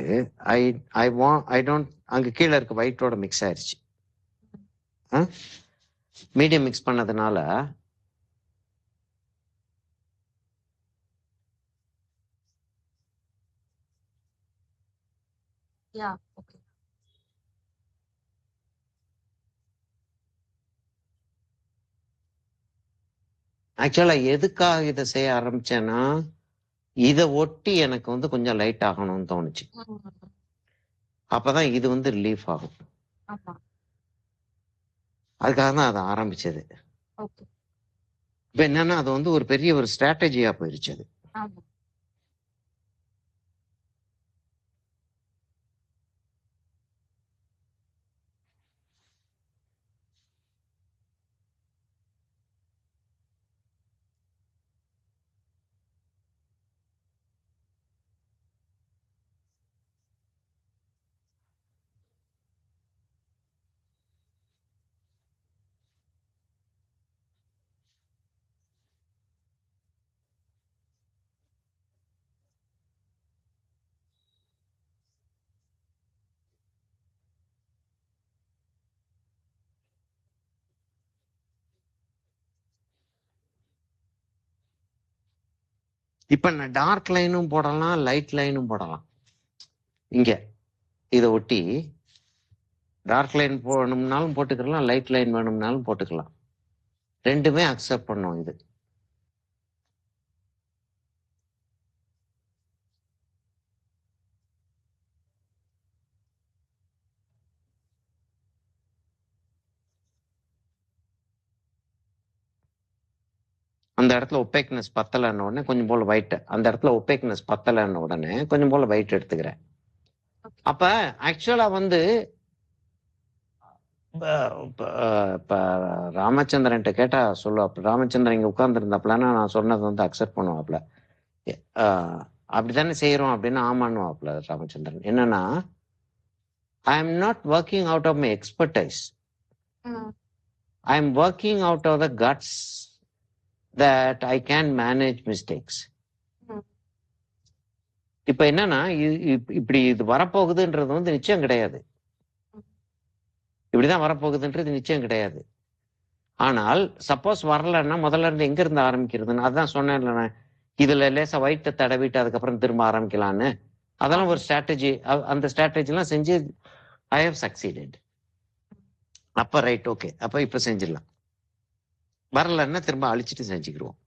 ஐ டோன்ட் அங்க கீழே இருக்க ஒயிட்டோட மிக்ஸ் ஆயிடுச்சு. மீடியம் மிக்ஸ் பண்ணதுனால ஆக்சுவலா எதுக்காக இதை செய்ய ஆரம்பிச்சேன்னா, இதை ஒட்டி எனக்கு வந்து கொஞ்சம் லைட் ஆகணும்னு தோணுச்சு. அப்பதான் இது வந்து ரிலீஃப் ஆகும். அதுக்காக தான் அதை ஆரம்பிச்சது. இப்ப என்னன்னா அது வந்து ஒரு பெரிய ஒரு ஸ்ட்ராட்டஜியா போயிருச்சு அது. இப்ப நான் டார்க் லைனும் போடலாம், லைட் லைனும் போடலாம். இங்க இதை ஒட்டி டார்க் லைன் வேணும்னாலும் போட்டுக்கலாம், லைட் லைன் வேணும்னாலும் போட்டுக்கலாம். ரெண்டுமே அக்செப்ட் பண்ணும் இது. அந்த இடத்துல ஒப்பேக்னஸ் பத்தலைன்ன உடனே கொஞ்சம் போல ஒயிட், அந்த இடத்துல ஒப்பேக்னஸ் பத்தலைன்ன உடனே கொஞ்சம் போல ஒயிட் எடுத்துக்கிறேன். அப்ப ஆக்சுவலா வந்து இப்ப ராமச்சந்திரன் கேட்டா சொல்லுவாப்ல, ராமச்சந்திரன் இங்க உட்கார்ந்து இருந்தாப்லன்னா நான் சொன்னது வந்து அக்செப்ட் பண்ணுவாப்ல. அப்படித்தானே செய்யறோம் அப்படின்னு ஆமான்னுவாப்ல ராமச்சந்திரன். என்னன்னா, I am not working out of my expertise, I am working out of the guts that I can manage mistakes. இப்ப என்னன்னா இப்படி இது வரப்போகுதுன்றது வந்து நிச்சயம் கிடையாது. இப்படிதான் வரப்போகுதுன்றது நிச்சயம் கிடையாது. ஆனால் சப்போஸ் வரலன்னா முதல்ல இருந்து எங்க இருந்து ஆரம்பிக்கிறதுன்னு அதான் சொன்னேன். இதுல லேசா ஒயிட்டை தடவிட்டு அதுக்கப்புறம் திரும்ப ஆரம்பிக்கலான்னு. அதெல்லாம் ஒரு ஸ்ட்ராட்டஜி. அந்த ஸ்ட்ராட்டஜி எல்லாம் செஞ்சு ஐ ஹவ் சக்சீடட். அப்ப ரைட், ஓகே, அப்ப இப்ப செஞ்சிடலாம். வரலன்னா திரும்ப அழிச்சிட்டு செஞ்சுக்கிடுவோம்.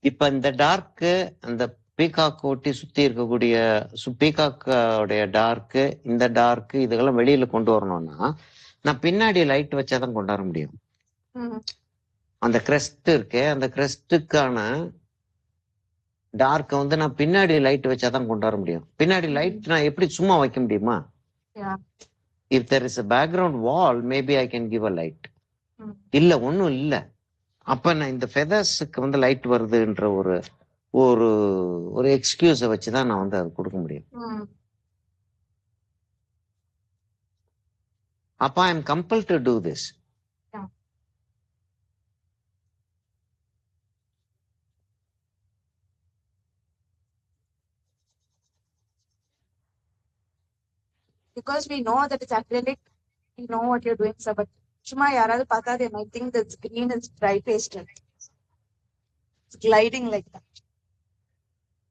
இப்ப இந்த டார்க்கு அந்த பீகாக் ஒட்டி சுத்தி இருக்கக்கூடிய பீகாக்கோடைய டார்க்கு, இந்த டார்க்கு இதுக்கெல்லாம் வெளியில கொண்டு வரணும்னா நான் பின்னாடி லைட் வச்சாதான் கொண்டு வர முடியும். அந்த கிரெஸ்ட் இருக்கு, அந்த கிரெஸ்டுக்கான டார்க்கை வந்து நான் பின்னாடி லைட் வச்சாதான் கொண்டு வர முடியும். பின்னாடி லைட் நான் எப்படி சும்மா வைக்க முடியுமா? If there is a background wall maybe I can give a light. இல்ல, ஒண்ணும் இல்ல. அப்ப நான் இந்த ஃபெதர்ஸுக்கு வந்து லைட் வருதுன்ற ஒரு ஒரு ஒரு எக்ஸ்கியூஸை வச்சுதான் நான் வந்து அது கொடுக்க முடியும். அப்ப I am compel to do this. Because we know that it's acrylic, we know what you're doing, sir. But சும்மா யாராவது பார்த்தா they might think that green is dry pastel. It's gliding like that.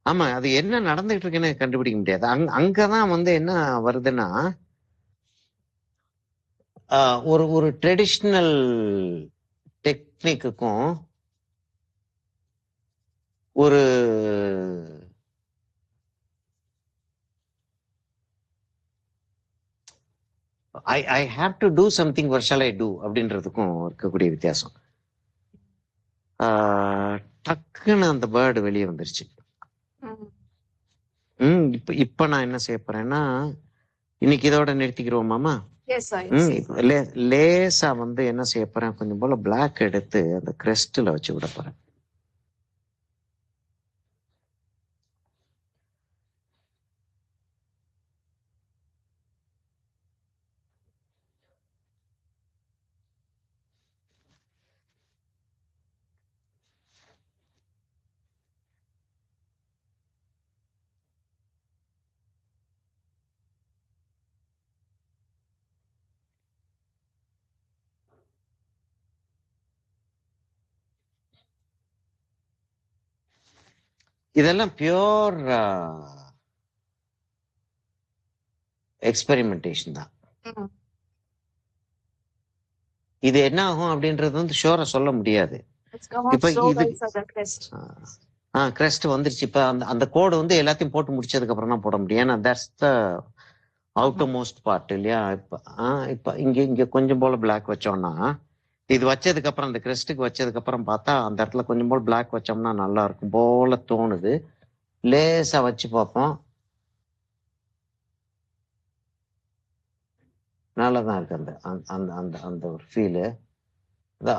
ஆமா, அது என்ன நடந்துட்டு இருக்குன்னு கண்டுபிடிக்க முடியாது. அங்கதான் வந்து என்ன வருதுன்னா, ஒரு ட்ரெடிஷ்னல் டெக்னிக்குக்கும் ஒரு I have to do something what shall I do அப்படின்றதுக்கும் இருக்கக்கூடிய வித்தியாசம். டக்குன்னு அந்த பேர்டு வெளியே வந்துருச்சு. இப்ப நான் என்ன செய்ய போறேன்னா, இன்னைக்கு இதோட நிறுத்திக்கிறோமாமா. லேசா வந்து என்ன செய்ய போறேன், கொஞ்சம் போல பிளாக் எடுத்து அந்த கிரெஸ்ட்ல வச்சு விட போறேன். இதெல்லாம் பியோர் எக்ஸ்பெரிமெண்டேஷன் தான். இது என்ன ஆகும் அப்படின்றது வந்து ஷோரா சொல்ல முடியாது. இப்ப இது கிரெஸ்ட் வந்துருச்சு. இப்ப அந்த கோடு வந்து எல்லாத்தையும் போட்டு முடிச்சதுக்கு அப்புறம் தான் போட முடியும். ஏன்னா that's the outer most part இல்லையா. இப்ப இங்க கொஞ்சம் போல பிளாக் வச்சோம்னா, இது வச்சதுக்கு அப்புறம் அந்த கிரெஸ்டுக்கு வச்சதுக்கு அப்புறம் பார்த்தா அந்த இடத்துல கொஞ்சம் போல பிளாக் வச்சோம்னா நல்லா இருக்கும் போல தோணுது. லேசா வச்சு பார்ப்போம், நல்லாதான் இருக்கு அந்த அந்த அந்த அந்த ஒரு ஃபீலு.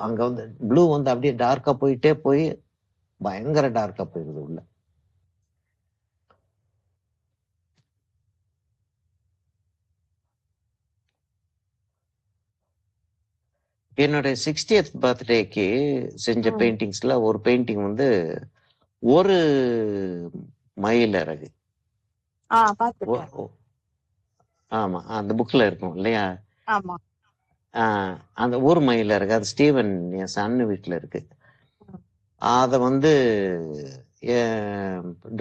அங்க வந்து ப்ளூ வந்து அப்படியே டார்க்கா போயிட்டே போய் பயங்கர டார்க்கா போயிருது உள்ள. என்னோட 60th பர்த்டேக்கு செஞ்ச பெயிண்டிங்ஸ்ல ஒரு பெயிண்டிங் வந்து ஒரு மயில் இறகு. ஆமா, அந்த புக்ல இருக்கும் இல்லையா. அந்த ஒரு மயில் இறகு, அது ஸ்டீவன் என் சன்னு வீட்டுல இருக்கு. அத வந்து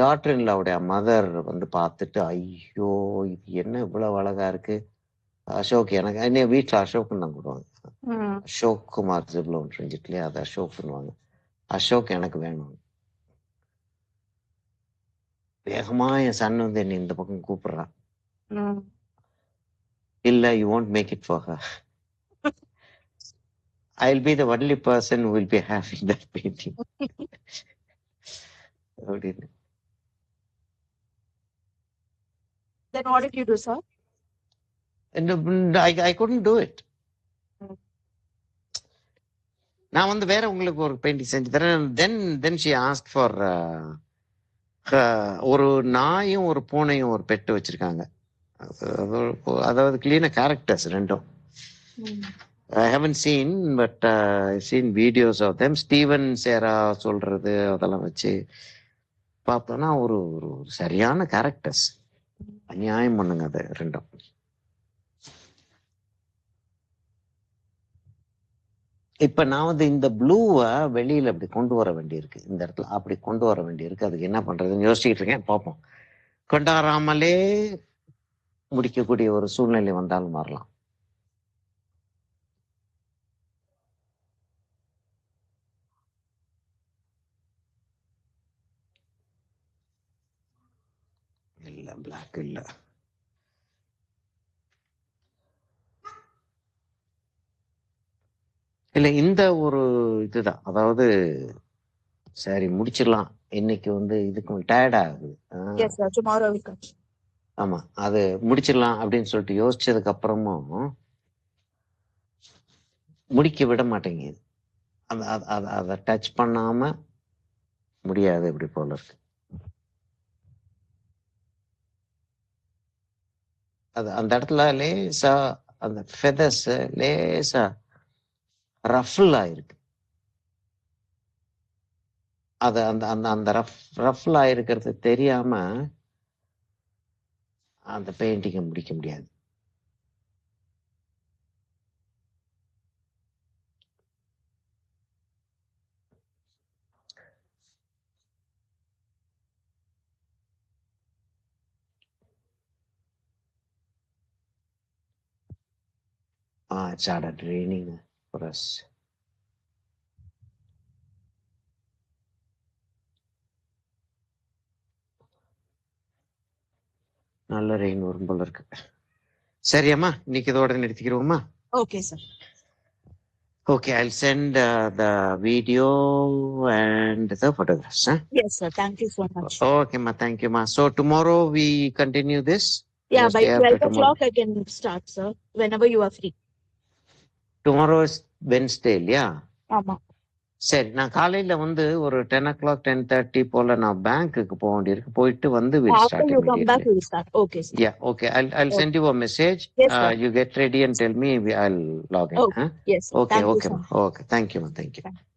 டாக்டர் இன்லாவுடைய மதர் வந்து பார்த்துட்டு, ஐயோ இது என்ன இவ்வளவு அழகா இருக்கு. அசோக் எனக்கு என்ன வீட்டுல அசோக்குன்னு தான் கூடுவாங்க. அசோக் குமார் ஜிப்ல ஒன்று செஞ்சுட்டு இல்லையா, அது அசோக்குன்னுவாங்க. அசோக் எனக்கு வேணும். வேகமா என் சன் வந்து என்ன இந்த பக்கம் கூப்பிடுறான். இல்ல, you won't make it for her. I'll be the only person who will be having that painting. Then what did you do, sir? And I couldn't do it. நான் வந்து வேற உங்களுக்கு ஒரு பெயிண்டிங் செஞ்சு தரேன். தென் she asked for ஒரு நாயும் ஒரு பூனையும் ஒரு பெட்டு வச்சிருக்காங்க. அதாவது கிளீன கேரக்டர்ஸ் ரெண்டும். I haven't seen, but I've seen videos of them. Steven சேரா சொல்றது அதெல்லாம் வச்சு பார்த்தோம்னா ஒரு சரியான கேரக்டர்ஸ். அநியாயம் பண்ணுங்க அது ரெண்டும். இப்ப நான் வந்து இந்த ப்ளூவை வெளியில அப்படி கொண்டு வர வேண்டியிருக்கு. இந்த இடத்துல அப்படி கொண்டு வர வேண்டியிருக்கு. அதுக்கு என்ன பண்றதுன்னு யோசிச்சுட்டு இருக்கேன். பார்ப்போம். கொண்டாடாமலே முடிக்கக்கூடிய ஒரு சூழ்நிலை வந்தாலும் மாறலாம். இல்ல, பிளாக் இல்ல. இல்ல, இந்த ஒரு இதுதான். அதாவது சரி முடிச்சிடலாம், இன்னைக்கு வந்து இதுக்கும் டயர்ட் ஆகுது. ஆமா, அது முடிச்சிடலாம் அப்படின்னு சொல்லிட்டு யோசிச்சதுக்கு அப்புறமும் முடிக்க விட மாட்டேங்குது. அதை டச் பண்ணாம முடியாது இப்படி போல இருக்கு. அது அந்த இடத்துல லேசா அந்த ஃபெதர்ஸ் லேசா ரஃபிள் ஆயிருக்கு. அது அந்த அந்த அந்த ரஃபிள் ஆயிருக்கிறது தெரியாம அந்த பெயிண்டிங்கை முடிக்க முடியாது. It started raining for us. நல்ல ரெயின் வரும் போல இருக்கு. சரியம்மா, இன்னைக்கு இதோட நிறுத்திக்கிறோமா? Okay, sir. Okay, I'll send the video and the photographs. Huh? Yes, sir. Thank you so much. Okay, ma. Thank you, ma. So tomorrow we continue this? Yeah, Just by after 12 tomorrow. o'clock I can start, sir. Whenever you are free. Tomorrow is Wednesday, yeah? Ama. சரி, நான் காலையில வந்து ஒரு 10 o'clock 10:30 போல நான் பேங்க்குக்கு போக வேண்டியிருக்கு. போயிட்டு வந்து we'll After start you come back, immediately. we'll start. Okay, sir. Yeah, okay. I'll Okay. send you a message. Yes, sir. You get ready and tell me. I'll log in. Okay. Huh? Yes, sir. Okay, Thank you okay, so ma. much. Okay. Thank you, ma. Thank you. Thank you.